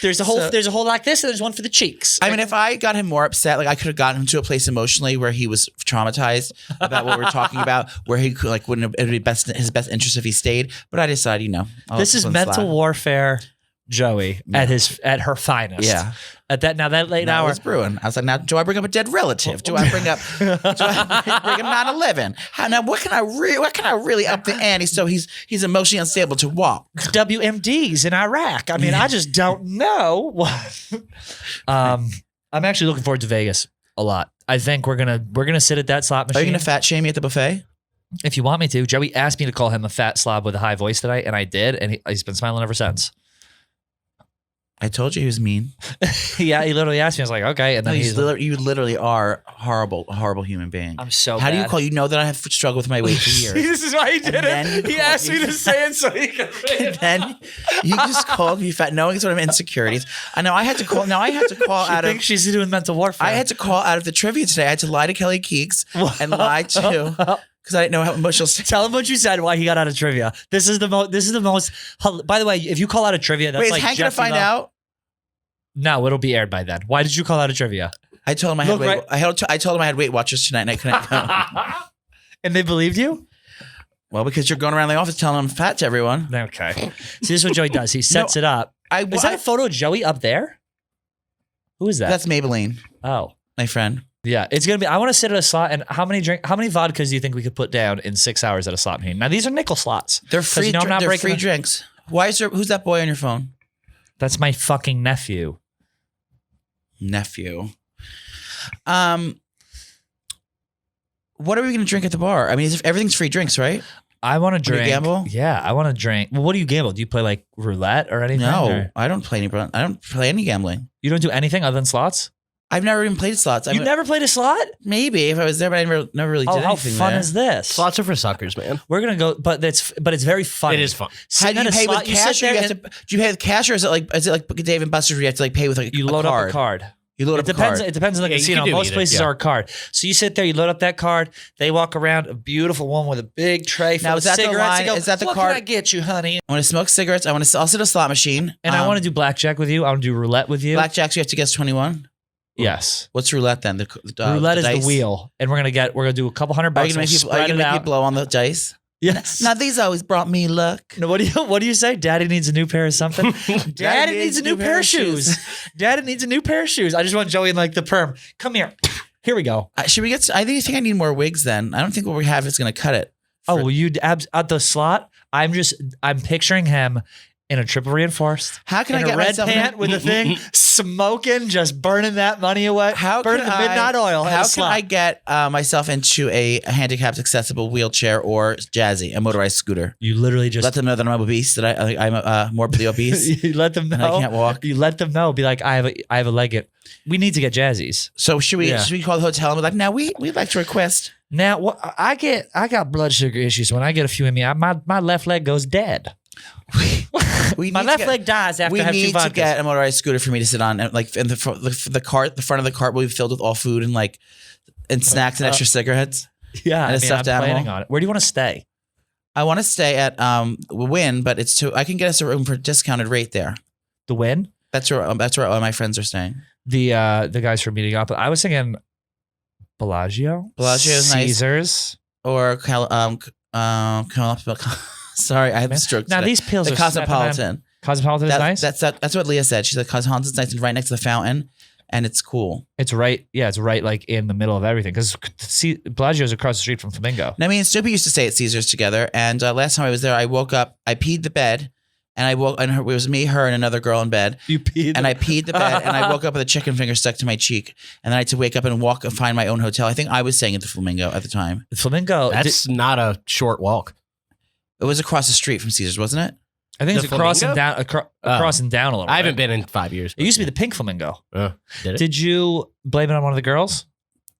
There's a hole like this, and there's one for the cheeks. I mean, if I got him more upset, like I could have gotten him to a place emotionally where he was traumatized about what we were talking about, where he could, like, wouldn't it would be his best interest if he stayed. But I decided, this is mental warfare, Joey, at her finest. Yeah. At that late hour. It was brewing. I was like, now, do I bring up a dead relative? Do I bring up 9/11? Now, what can I really up the ante so he's emotionally unstable to walk? WMDs in Iraq. I mean, I just don't know. I'm actually looking forward to Vegas a lot. I think we're gonna sit at that slot machine. Are you gonna fat shame me at the buffet? If you want me to. Joey asked me to call him a fat slob with a high voice tonight, and I did, and he's been smiling ever since. I told you he was mean. Yeah, he literally asked me. I was like, okay. And then you literally are a horrible human being. I'm so How bad. do you call? You know that I have struggled with my weight for years. This is why he did it. He asked me to say it so he could say it. And then you just called me fat, knowing sort of insecurities. I know I had to call. Now I had to call out of. I think she's doing mental warfare. I had to call out of the trivia today. I had to lie to Kelly Keeks and lie to because I didn't know how much she'll say. Tell him what you said. Why he got out of trivia. This is the most. By the way, if you call out of trivia, that's Wait, like is Hank gonna find out? No, it'll be aired by then. Why did you call out of trivia? I told him I had weight. I told him I had Weight Watchers tonight, and I couldn't go. And they believed you? Well, because you're going around the office telling I'm fat to everyone. Okay. See, this is what Joey does. He sets it up. Is that a photo of Joey up there? Who is that? That's Maybelline. Oh, my friend. Yeah, it's gonna be. I want to sit at a slot. And how many vodkas do you think we could put down in 6 hours at a slot machine? Now these are nickel slots. They're free. They're free drinks. Who's that boy on your phone? That's my fucking nephew. What are we going to drink at the bar? I mean, everything's free drinks, right? I want to drink. You gamble? Yeah, I want to drink. Well, what do you gamble? Do you play like roulette or anything? No, I don't play any gambling. You don't do anything other than slots? I've never even played slots. You've never played a slot? Maybe if I was there, but I never really did anything. How fun there. is this? Slots are for suckers, man. We're gonna go, but it's very fun. It is fun. How do you pay with cash? Do you pay with cash, or is it like Dave and Buster's where you have to like pay with like you load up a card? You load up a card. It depends on the casino. Most places are a card. So you sit there, you load up that card. They walk around, a beautiful woman with a big tray full of cigarettes. Is that the card? What can I get you, honey? I want to smoke cigarettes. I'll sit at a slot machine. And I want to do blackjack with you. I want to do roulette with you. Blackjack, you have to guess 21. Yes. What's roulette then? Roulette is the wheel, and we're gonna do a couple $100. Are you gonna make people blow on the dice? Yes. Now these always brought me luck. No, what do you say? Daddy needs a new pair of something. Daddy needs a new pair of shoes. Daddy needs a new pair of shoes. I just want Joey in like the perm. Come here. Here we go. Should we get? I think I need more wigs. Then I don't think what we have is going to cut it. Well, you at the slot. I'm picturing him in a triple reinforced. How can I get a red pant with a thing, smoking, just burning that money away? Burning the midnight oil. How can I get myself into a handicapped accessible wheelchair or Jazzy, a motorized scooter? You literally just let them know that I'm obese. That I'm morbidly obese. You let them know. And I can't walk. You let them know. Be like, I have a leg. We need to get Jazzies. So should we call the hotel and be like, now we'd like to request. Now I got blood sugar issues. When I get a few in me, my left leg goes dead. My left leg dies after I have 2 vodkas. We need to get a motorized scooter for me to sit on, and like in the front of the cart will be filled with all food and snacks and extra cigarettes. Yeah, and a stuffed animal. Planning on it. Where do you want to stay? I want to stay at Wynn, but I can get us a room for a discounted rate there. The Wynn? That's where all my friends are staying. The guys for meeting up. I was thinking Bellagio. Bellagio's nice. Caesars or sorry, I had the stroke. Now these pills the are Cosmopolitan. Cosmopolitan is nice. That's what Leah said. She said Cosmopolitan's nice and right next to the fountain, and it's cool. It's right. Yeah, it's right like in the middle of everything because Bellagio's across the street from Flamingo. Now, me and Snoopy used to stay at Caesars together, and last time I was there, I woke up, I peed the bed, and it was me, her, and another girl in bed. You peed, and I peed the bed, and I woke up with a chicken finger stuck to my cheek, and then I had to wake up and walk and find my own hotel. I think I was staying at the Flamingo at the time. The Flamingo. That's not a short walk. It was across the street from Caesars, wasn't it? I think it's across and down a little. I haven't been in 5 years. It used to be the Pink Flamingo. Did it? Did you blame it on one of the girls?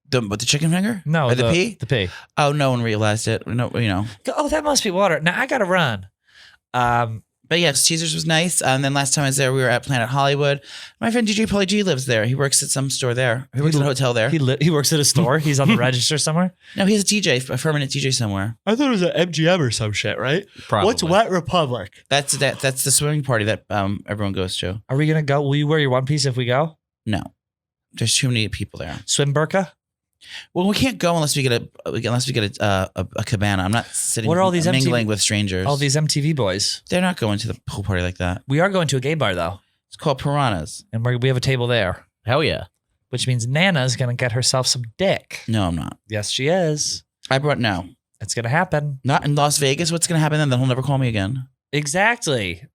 The chicken finger? No, or the pea? The pea. Oh, no one realized it. No, Oh, that must be water. Now I gotta run. But yeah, Caesars was nice. And then last time I was there, we were at Planet Hollywood. My friend DJ Pauly G lives there. He works at some store there. He works at a hotel there. He works at a store. He's on the register somewhere. No, he's a DJ, a permanent DJ somewhere. I thought it was an MGM or some shit, right? Probably. What's Wet Republic? That's the swimming party that everyone goes to. Are we gonna go? Will you wear your one piece if we go? No, there's too many people there. Swim burqa? Well, we can't go unless we get a cabana. I'm not sitting. What are all these mingling with strangers? All these MTV boys. They're not going to the pool party like that. We are going to a gay bar though, It's called Piranhas. and we have a table there, Hell yeah. which means Nana's gonna get herself some dick. No, I'm not. Yes, she is. No. It's gonna happen. Not in Las Vegas. What's going to happen then? Then he'll never call me again. Exactly.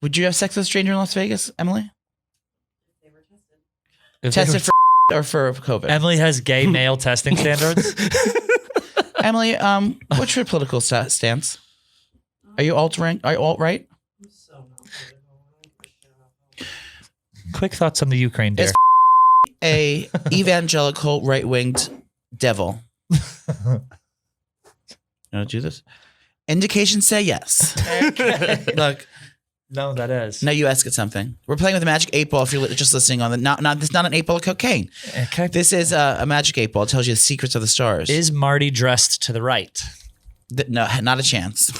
Would you have sex with a stranger in Las Vegas, Emily? If they Tested for or for COVID? Emily has gay male testing standards. Emily, what's your political stance? Are you alt-right? Quick thoughts on the Ukraine, dear. Is a evangelical right-winged devil? You want to do this? Indications say yes. Look. No, that is. Now you ask it something. We're playing with a magic 8 ball. If you're just listening on this is not an 8 ball of cocaine. Okay. This is a magic 8 ball. It tells you the secrets of the stars. Is Marty dressed to the right? No, not a chance.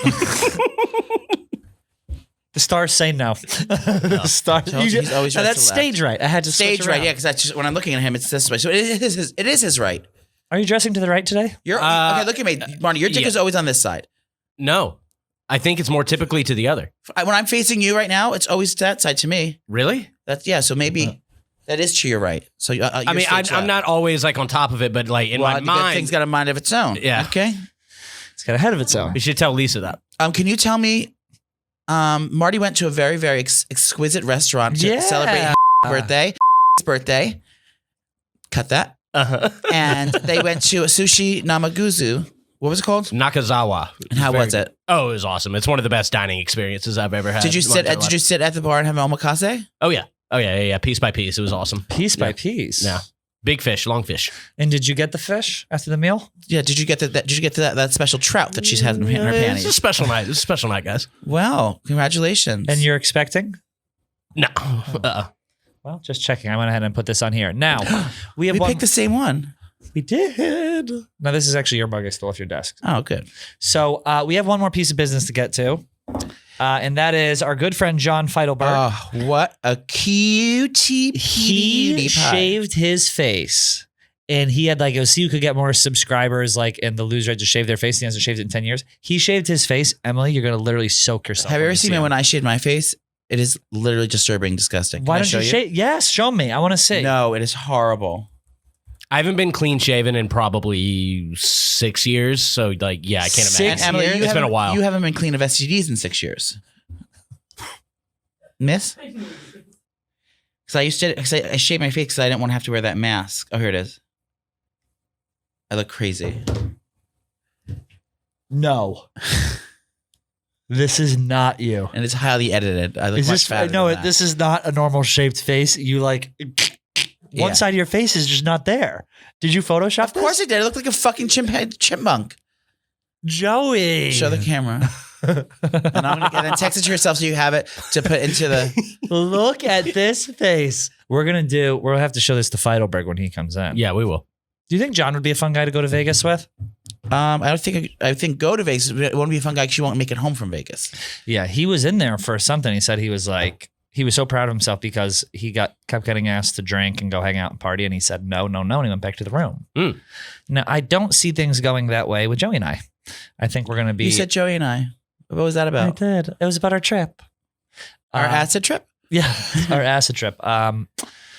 The stars say no. The stars. He's always dressed that's to the stage right. I had to Stage switch right, around. yeah, because that's just when I'm looking at him, it's this way. So it is his right. Are you dressing to the right today? Okay, look at me, Marty. Your dick yeah. is always on this side. No. I think it's more typically to the other. When I'm facing you right now, it's always that side to me. Really? So maybe that is to your right. So I mean, I'm not always like on top of it, but like in my mind, thing's got a mind of its own. Yeah. Okay. It's got a head of its own. we should tell Lisa that. Can you tell me? Marty went to a very, very exquisite restaurant to celebrate his birthday. Cut that. Uh-huh. And they went to a sushi namaguzu. What was it called? Nakazawa. And how was it? Oh, it was awesome. It's one of the best dining experiences I've ever had. Did you sit at the bar and have an omakase? Oh yeah. Piece by piece. It was awesome. Piece by piece. Yeah. Big fish, long fish. And did you get the fish after the meal? Yeah. Did you get that special trout that she's had in her panties? It's a special night. It's a special night, guys. Wow! Congratulations. And you're expecting? No. Well, just checking. I went ahead and put this on here. Now we picked the same one. We did. No, this is actually your mug I stole off your desk. Oh, good. So we have one more piece of business to get to. And that is our good friend John Feitelberg. Oh, what a cutie pie. He shaved his face. And he had it was so you could get more subscribers and the loser had to shave their face. He hasn't shaved it in 10 years. He shaved his face. Emily, you're going to literally soak yourself. Have you ever seen me when I shaved my face? It is literally disturbing, disgusting. Why don't you shave? Yes, show me. I want to see. No, it is horrible. I haven't been clean shaven in probably 6 years. So I can't imagine. Emily, It's been a while. You haven't been clean of STDs in 6 years. Miss? Because I shaved my face because I didn't want to have to wear that mask. Oh, here it is. I look crazy. No. This is not you. And it's highly edited. I look much fatter than that. This is not a normal shaped face. You one side of your face is just not there. Did you Photoshop this? Of course I did. I look like a fucking chipmunk. Joey. Show the camera. And then text it to yourself so you have it to put into the... Look at this face. We'll have to show this to Feitelberg when he comes in. Yeah, we will. Do you think John would be a fun guy to go to Vegas with? I think go to Vegas. It won't be a fun guy because you won't make it home from Vegas. Yeah, he was in there for something. He said he was so proud of himself because he kept getting asked to drink and go hang out and party. And he said, no. And he went back to the room. Mm. Now, I don't see things going that way with Joey and I. I think we're going to be... You said Joey and I. What was that about? I did. It was about our trip. Our acid trip? Yeah, our acid trip.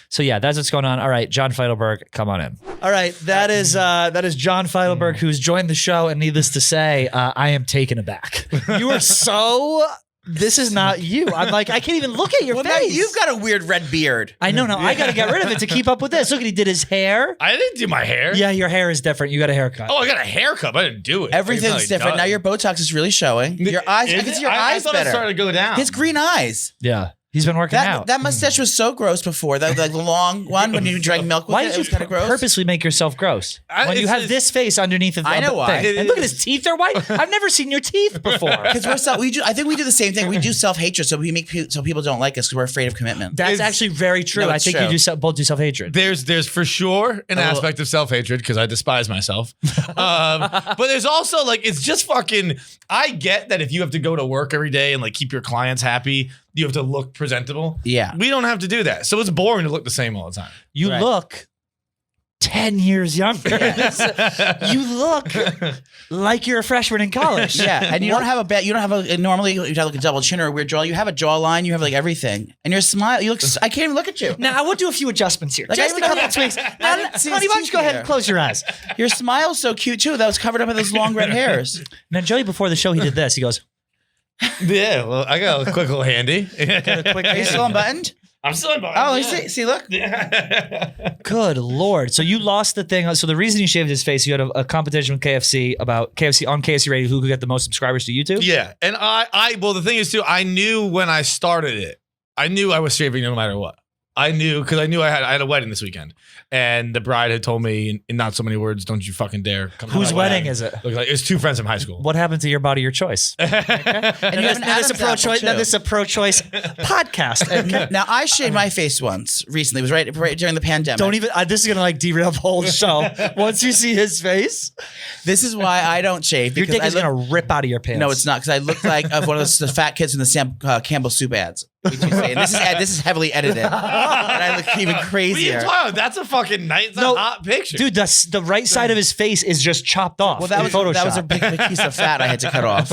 So yeah, that's what's going on. All right, John Feitelberg, come on in. All right, that is John Feitelberg who's joined the show, and needless to say, I am taken aback. You are so. This is not you. I'm I can't even look at your face. Now you've got a weird red beard. I know. No, I got to get rid of it to keep up with this. Look, he did his hair. I didn't do my hair. Yeah, your hair is different. You got a haircut. Oh, I got a haircut. I didn't do it. Everything's different. Now your Botox is really showing. Your eyes. I can see your eyes I thought better. it started to go down. His green eyes. Yeah. He's been working out. That mustache was so gross before. That like the long one when you drank milk with Why it. did It was you kind of gross. purposely make yourself gross? When you have this face underneath of the I know why. thing. And look at his teeth are white. I've never seen your teeth before. Because I think we do the same thing. We do self-hatred, so we make so people don't like us because we're afraid of commitment. That's actually very true. No, I it's think true. you do both do self-hatred. There's for sure an aspect of self-hatred because I despise myself. But there's also like, it's just fucking, I get that if you have to go to work every day and like keep your clients happy, you have to look presentable. Yeah. We don't have to do that. So it's boring to look the same all the time. You look 10 years younger. You look like you're a freshman in college. Yeah, and you don't have normally you have like a double chin or a weird jaw. You have a jawline. You have like everything, and your smile. You look. I can't even look at you. Now, I will do a few adjustments here. Like, Just a couple tweaks. Now, honey, why don't you go ahead and close your eyes? Your smile's so cute too. That was covered up with those long red hairs. Now, Joey, before the show, he did this. He goes, Yeah, well, I got a quick little handy. Are you still unbuttoned? I'm still in Oh, you see, look. good Lord. So you lost the thing. So the reason you shaved his face, you had a competition with KFC about KFC Radio, who could get the most subscribers to YouTube? Yeah, and well, the thing is too, I knew when I started it, I knew I was shaving no matter what. I knew because I knew I had a wedding this weekend, and the bride had told me in not so many words, "Don't you fucking dare come." Whose wedding is it? Look, like it's two friends from high school. What happened to your body, your choice? And you have an This Adam's apple, too. is a pro-choice podcast. Now I shaved my face once recently. It was right during the pandemic. Don't even. This is gonna like derail the whole show. Once you see his face, This is why I don't shave. your Because dick is gonna rip out of your pants. No, it's not because I look like one of the fat kids in the Campbell soup ads. We do say, and this is heavily edited, and I look even What are you crazier. talking about? That's a fucking nice, No, hot picture, dude. The right side of his face is just chopped off. Well, that was a Photoshop. big piece of fat I had to cut off.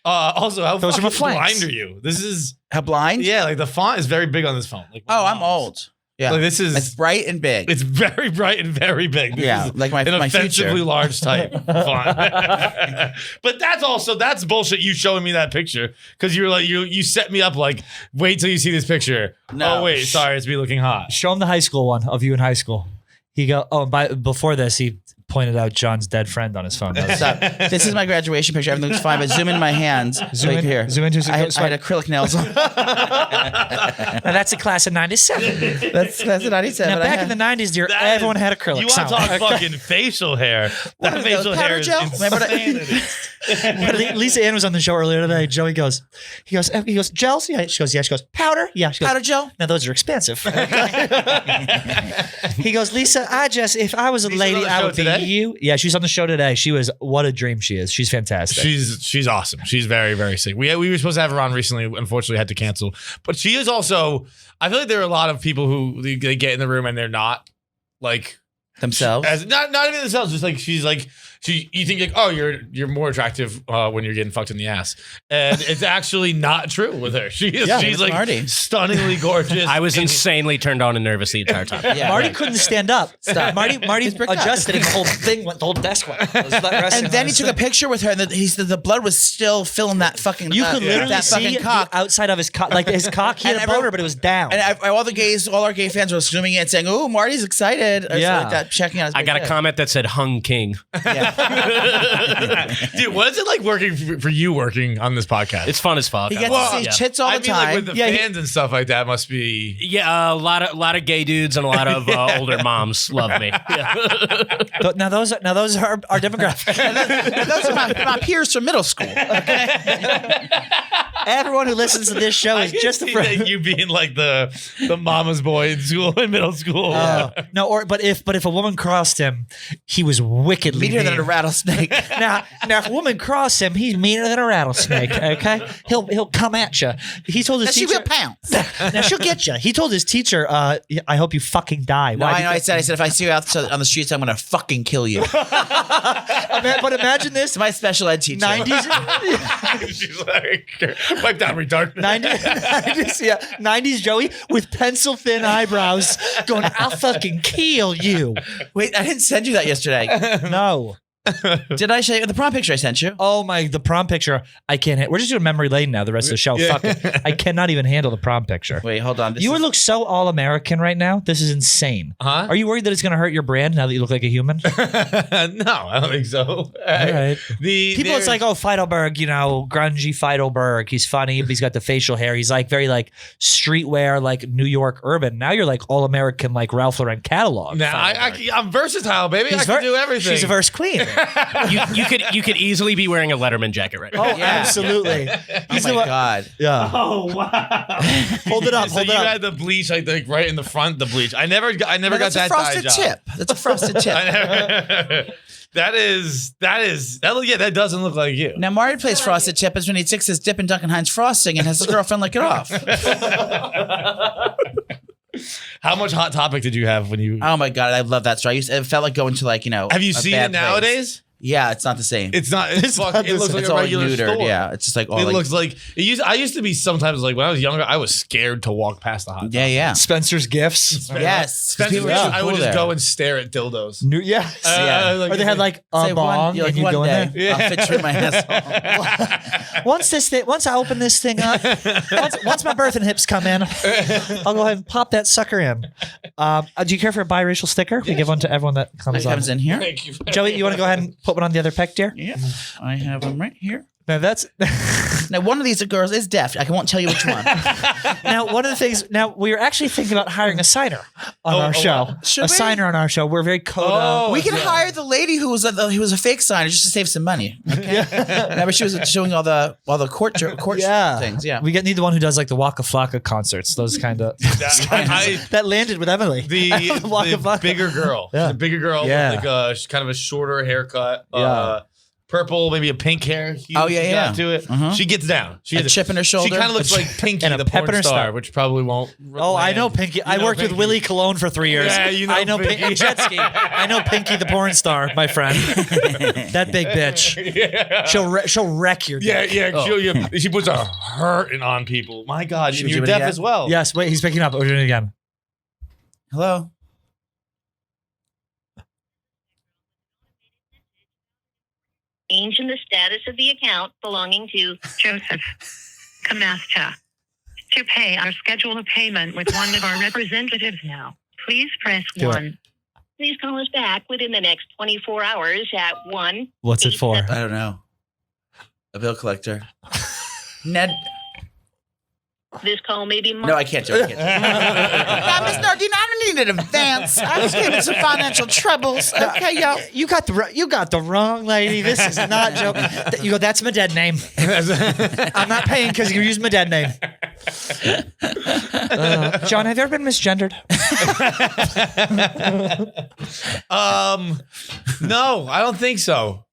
Also, how Those are my fucking flanks. blind are you? This is How blind? yeah, like the font is very big on this phone. Like, Oh, I'm old. Yeah, Like, this is it's bright and big. it's very bright and very big. This Yeah, is like my an offensively future. large type font. But that's bullshit. You showing me that picture because you're like you set me up like wait till you see this picture. No. Oh wait, sorry, it's me looking hot. Show him the high school one of you in high school. He go. Oh, before this, he pointed out John's dead friend on his phone. Stop. This is my graduation picture. Everything looks fine, but zoom in my hands. Zoom Like in- here. zoom into his- I had acrylic nails on. Now that's a class of '97. That's a 97. Now but I back had- in the '90s, dear, That everyone is- had acrylics. You want to on. talk fucking facial hair? That are those, facial hair powder is gel? Remember that- insanity. Lisa Ann was on the show earlier today. Joey goes, gels? Yeah. She goes, yeah. She goes, powder? Yeah. She goes, powder gel. now those are expensive. He goes, Lisa, if I was a Lisa's lady, on the I show would be today? you. Yeah, she's on the show today. What a dream she is. She's fantastic. She's awesome. She's very, very sick. We were supposed to have her on recently. Unfortunately, had to cancel. But she is also. I feel like there are a lot of people who they get in the room and they're not like Themselves. as not even themselves. Just like she's like you think like oh you're more attractive when you're getting fucked in the ass, and it's actually not true with her. She's it's like Marty. stunningly gorgeous. I was insanely turned on and nervous the entire time. Yeah, Marty right. couldn't stand up. Stop. Marty bricked up. adjusted and the whole thing went, the whole desk went. And then he took a picture with her, and he said the blood was still filling that fucking. You could literally that see fucking the cock. outside of his cock. Like his cock, he had And a boner, but it was down. And all our gay fans were zooming in, saying, "Oh, Marty's excited." Or Yeah. something like that, checking out his. I got a big comment that said "Hung King." dick. Yeah. Dude, what is it like working for you working on this podcast? It's fun as fuck. He gets Well, to see yeah. tits all the I mean, time. like with the fans and stuff like that must be. Yeah, a lot of gay dudes and a lot of older moms love me. Yeah. Now those are our demographic. Those are my peers from middle school. Everyone who listens to this show I is can just a see friend. that you being like the mama's boy in school in middle school. No, but if a woman crossed him, he was wickedly Meaner than mean. a rattlesnake. Now, if a woman crossed him, he's meaner than a rattlesnake. Okay, he'll come at you. He told his She teacher. will pounce. Now she'll get you. He told his teacher, "I hope you fucking die." No, I know. I said, if I see you out on the streets, I'm gonna fucking kill you. But imagine this: It's my special ed teacher. 90s, She's like, wipe down, retard. 90s Joey with pencil thin eyebrows, going, "I'll fucking kill you." Wait, I didn't send you that yesterday. No. Did I show you the prom picture I sent you? Oh the prom picture. I can't. We're just doing memory lane now. The rest of the show. Fuck it. I cannot even handle the prom picture. Wait, hold on. You look so all American right now. This is insane. Huh? Are you worried that it's going to hurt your brand now that you look like a human? No, I don't think so. All right. It's like, oh, Feitelberg, grungy Feitelberg. He's funny. He's got the facial hair. He's like very like streetwear, like New York urban. Now you're like all American, like Ralph Lauren catalog. Now I'm versatile, baby. I can do everything. She's a verse queen. you could easily be wearing a Letterman jacket right now. Oh, absolutely. Oh my God. Yeah. Oh wow. Hold it up. So you had the bleach, like right in the front. The bleach. I never got that That's a frosted dye job. tip. That's a frosted tip. That doesn't look like you. Now, Mario plays frosted tip is when he sticks his dip in Duncan Hines frosting and has his girlfriend lick it off. How much Hot Topic did you have when you? Oh my God, I love that story. It felt like going to Have you seen it nowadays? Yeah, it's not the same. It's not. It looks like It's a all regular neutered. store. Yeah, it's just like all. It looks like it used. I used to be sometimes like when I was younger. I was scared to walk past the Hot Topic. Yeah. Spencer's Gifts. Yes. Spencer's People are Gifts, so I would cool just there. go and stare at dildos. Yes. Yeah. Or they had like a Say bong you're and like, you one go in day, there. I'll fit you in my asshole. Once I open this thing up, once my birthing hips come in, I'll go ahead and pop that sucker in. Do you care for a biracial sticker? We give one to everyone that comes on. Comes in here. Thank you. Joey, you want to go ahead and put one on the other pec, dear? Yeah, I have them right here. Now that's Now, one of these girls is deaf. I won't tell you which one. now one of the things. Now we are actually thinking about hiring a signer on our show. wow. Should A we? signer on our show. We're very coda. We can hire the lady who was a fake signer just to save some money. Okay. Remember, she was doing all the court things. Yeah. We need the one who does like the Waka Flocka concerts. Those kind of that landed with Emily. The bigger girl. Yeah. The bigger girl Yeah. with like kind of a shorter haircut. Yeah. Purple, maybe a pink hair. Oh, yeah. Got to it. She gets down. She A has chip in her shoulder. She kind of looks like Pinky, and a the pep in porn her star, star. which probably won't. Oh, I know Pinky. I worked with Willie Cologne for 3 years. Yeah, you know I know Pinky. Jet Ski. I know Pinky the porn star, my friend. That big bitch. Yeah. She'll wreck your dick. Yeah. She puts a hurting on people. My God, Should and we you're do it deaf again? as well. Yes, wait, he's picking up. We're doing it again. Hello. Change in the status of the account belonging to Joseph Kamasta. To pay or schedule a payment with one of our representatives now. Please press Do it. 1. Please call us back within the next 24 hours at 1. What's it for? I don't know. A bill collector. Ned. This call may be No, I can't do it. Now, Miss Nardine, I don't need an advance. I was getting some financial troubles. Okay, yo. You got the wrong lady. This is not joke. You go. That's my dead name. I'm not paying because you used my dead name. John, have you ever been misgendered? No, I don't think so.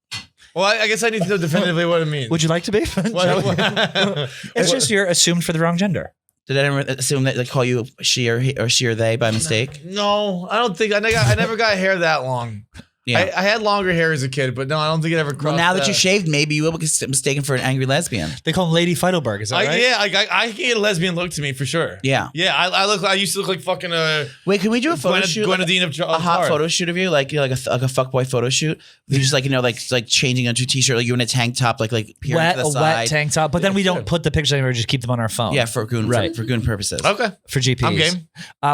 Well, I guess I need to know definitively what it means. Would you like to be? It's just you're assumed for the wrong gender. Did anyone assume that they call you she or they by mistake? No, I don't think I never got hair that long. Yeah. I had longer hair as a kid, but no, I don't think it ever crossed. Well, now that you shaved, maybe you will be mistaken for an angry lesbian. They call him Lady Feitelberg. Is that right? Yeah, I can get a lesbian look to me for sure. Yeah. Yeah, I used to look like fucking Wait, can we do a photo shoot? Grenadine of A hot photo shoot of you, like a fuckboy photo shoot. You just like changing into a t-shirt, like you in a tank top, like peering to the side. Wet tank top. But then we don't put the pictures anymore. Just keep them on our phone. Yeah, for goon for goon purposes. Okay, For GPs. I'm game.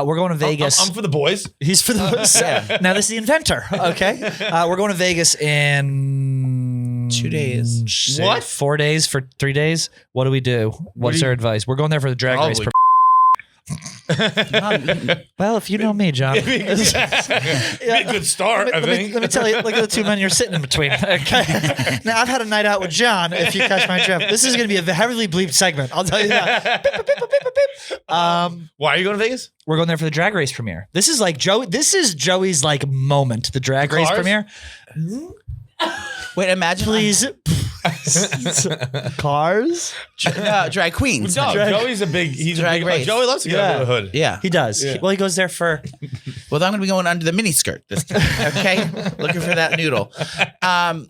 We're going to Vegas. I'm for the boys. He's for the Yeah. Now this is the inventor. Okay. We're going to Vegas in 2 days. What? 4 days for 3 days? What do we do? What's do you- our advice? We're going there for the drag race. Probably. Well, if you know me, John. Be a good start, I think. Let me tell you, look at the two men you're sitting in between. Okay. Now, I've had a night out with John, if you catch my drift. This is going to be a heavily bleeped segment. I'll tell you that. Beep, beep, beep, beep, beep, beep. Why are you going to Vegas? We're going there for the drag race premiere. This is like Joey's like moment, the drag race Cars? premiere. Wait, imagine Please. Cars? drag queens. No, Joey's he's a Drag big race. Joey loves to get Yeah. under the hood. Yeah. He does. Yeah. Well, he goes there for. Well, I'm going to be going under the mini skirt this time. Okay, looking for that noodle. But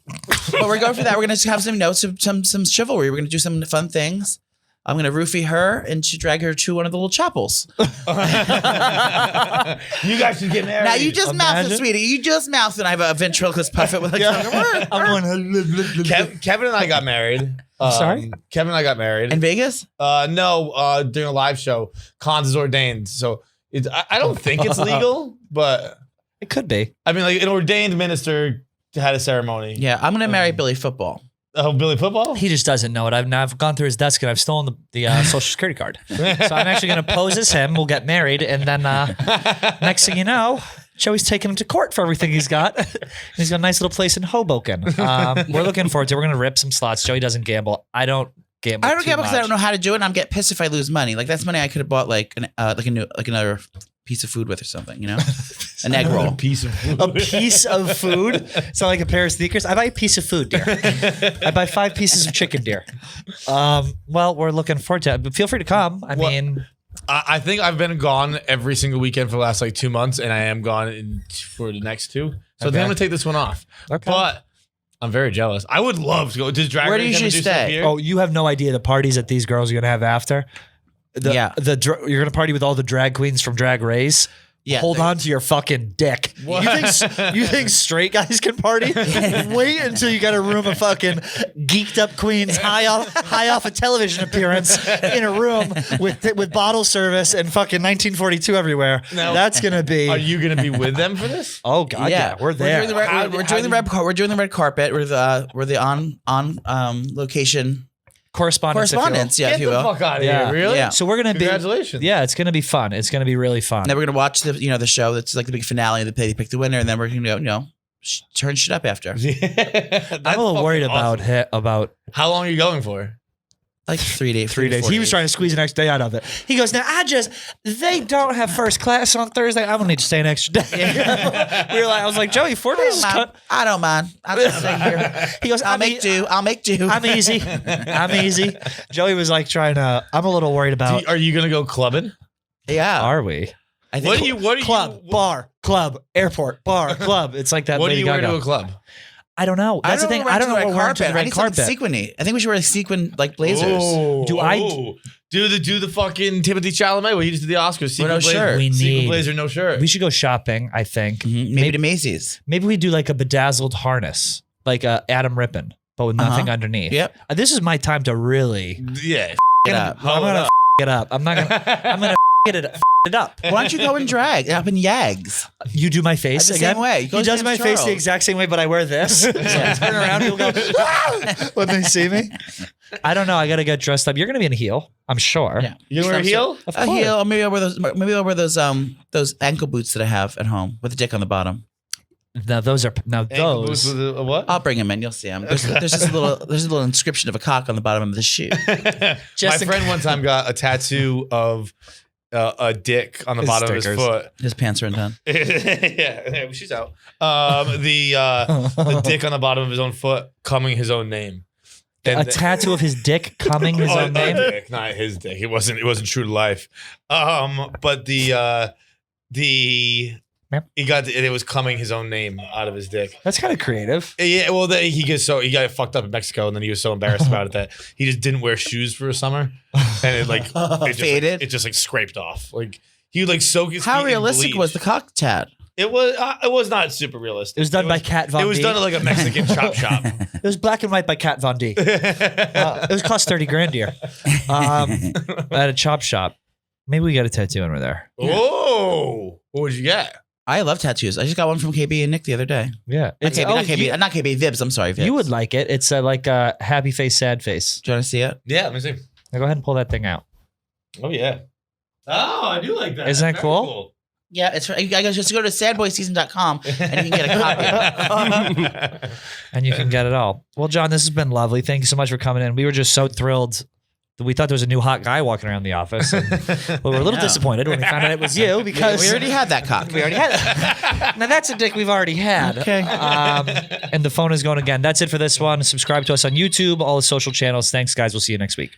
we're going for that. We're going to have some notes, some chivalry. We're going to do some fun things. I'm going to roofie her and to drag her to one of the little chapels. You guys should get married. Now you just mouth it, sweetie. You just mouth it. I have a ventriloquist puffet with like. I'm going. Kevin and I got married. Sorry, Kevin and I got married in Vegas. No, during a live show. Cons is ordained, so I don't think it's legal, but it could be. I mean, like an ordained minister had a ceremony. Yeah, I'm going to marry Billy Football. Oh, Billy Football? He just doesn't know it. I've gone through his desk and I've stolen the social security card. So I'm actually going to pose as him. We'll get married, and then next thing you know, Joey's taking him to court for everything he's got. He's got a nice little place in Hoboken. We're looking forward to it. We're going to rip some slots. Joey doesn't gamble. I don't gamble. I don't gamble because I don't know how to do it. And I'm get pissed if I lose money. Like that's money I could have bought like another piece of food with or something. You know, an egg roll. A piece of food. A piece of food? It's not like a pair of sneakers. I buy a piece of food, dear. I buy 5 pieces of chicken, dear. Well, we're looking forward to it. But feel free to come. I mean, I think I've been gone every single weekend for the last like 2 months, and I am gone for the next 2. So I think I'm gonna take this one off. Okay. But I'm very jealous. I would love to go. Does Drag Where do Race you ever do stuff stay? here? oh, you have no idea the parties that these girls are going to have after. Yeah. You're going to party with all the drag queens from Drag Race. Yeah, Hold on to your fucking dick. You think straight guys can party? Wait until you got a room of fucking geeked up queens high off a television appearance in a room with bottle service and fucking 1942 everywhere. Now, that's gonna be. Are you gonna be with them for this? Oh god, yeah, we're there. We're doing the red carpet. We're the on location Correspondence, yeah, Get if you the will. fuck out of Yeah. here, really? Yeah. So we're gonna Congratulations. Yeah, it's gonna be fun. It's gonna be really fun. And then we're gonna watch the show. That's like the big finale. They pick the winner, and then we're gonna go turn shit up after. I'm a little worried about How long are you going for? Like 3 days. 3 days. He was trying to squeeze an extra day out of it. He goes, now they don't have first class on Thursday. I'm gonna need to stay an extra day. I was like, Joey, 4 days is cut. I don't mind. I'm just staying here. He goes, I'll make do. I'm easy. I'm easy. Joey was like trying to. I'm a little worried about. Are you gonna go clubbing? Yeah. Are we? I think What are you? Club, bar, club, airport, bar, club. It's like that. What do Lady you wear Gaga. to a club? I don't know. That's the thing. I don't know what we're wearing to the red carpet. Sequiny. I think we should wear sequin like blazers. Do I- do the fucking Timothy Chalamet? Well, he just did the Oscars. No Sequin shirt. We Sequin need- blazer, no shirt. We should go shopping. I think Maybe to Macy's. maybe we do like a bedazzled harness, like Adam Rippin, but with nothing underneath. Yep. This is my time to really. Yeah. Get up. I'm gonna it up. I'm gonna it up. Why don't you go and drag up in Yags? You do my face The again. same way. Go He to does my James face the Charles. exact same way, but I wear this. So I turn around, people go "Ah!" when they see me. I don't know. I gotta get dressed up. You're gonna be in a heel, I'm sure. Yeah. You gonna wear a heel? A heel. Or maybe I'll wear those ankle boots that I have at home with a dick on the bottom. Now those are Ankle boots those. with a what? I'll bring them in. You'll see them. There's just a little inscription of a cock on the bottom of the shoe. My friend one time got a tattoo of a dick on the His bottom of stickers. his foot. His pants are undone. Yeah, she's out. The dick on the bottom of his own foot, coming his own name. A tattoo of his dick coming his own name. Dick, not his dick. It wasn't true to life. But it was coming his own name out of his dick. That's kind of creative. Yeah, well, he got fucked up in Mexico, and then he was so embarrassed about it that he just didn't wear shoes for a summer, and it Faded. it just like scraped off. Like he would like soak his. How feet in realistic bleach. was the cock tat? It was not super realistic. It was done by Kat Von D. It was done at like a Mexican chop shop. It was black and white by Kat Von D. It was cost $30,000 here at a chop shop. Maybe we got a tattoo over there. Oh, what would you get? I love tattoos. I just got one from KB and Nick the other day. Yeah, Not KB, Vibs. I'm sorry, Vibs. You would like it. It's like a happy face, sad face. Do you want to see it? Yeah, let me see. Now go ahead and pull that thing out. Oh yeah. Oh, I do like that. Isn't that Very cool? Yeah, it's. I guess just go to sadboyseason.com and you can get a copy of it. And you can get it all. Well, John, this has been lovely. Thank you so much for coming in. We were just so thrilled. We thought there was a new hot guy walking around the office. And, well, we're a little disappointed when we found out it was you because we already had that cock. we already had it. Now that's a dick we've already had. Okay. And the phone is going again. That's it for this one. Subscribe to us on YouTube, all the social channels. Thanks, guys. We'll see you next week.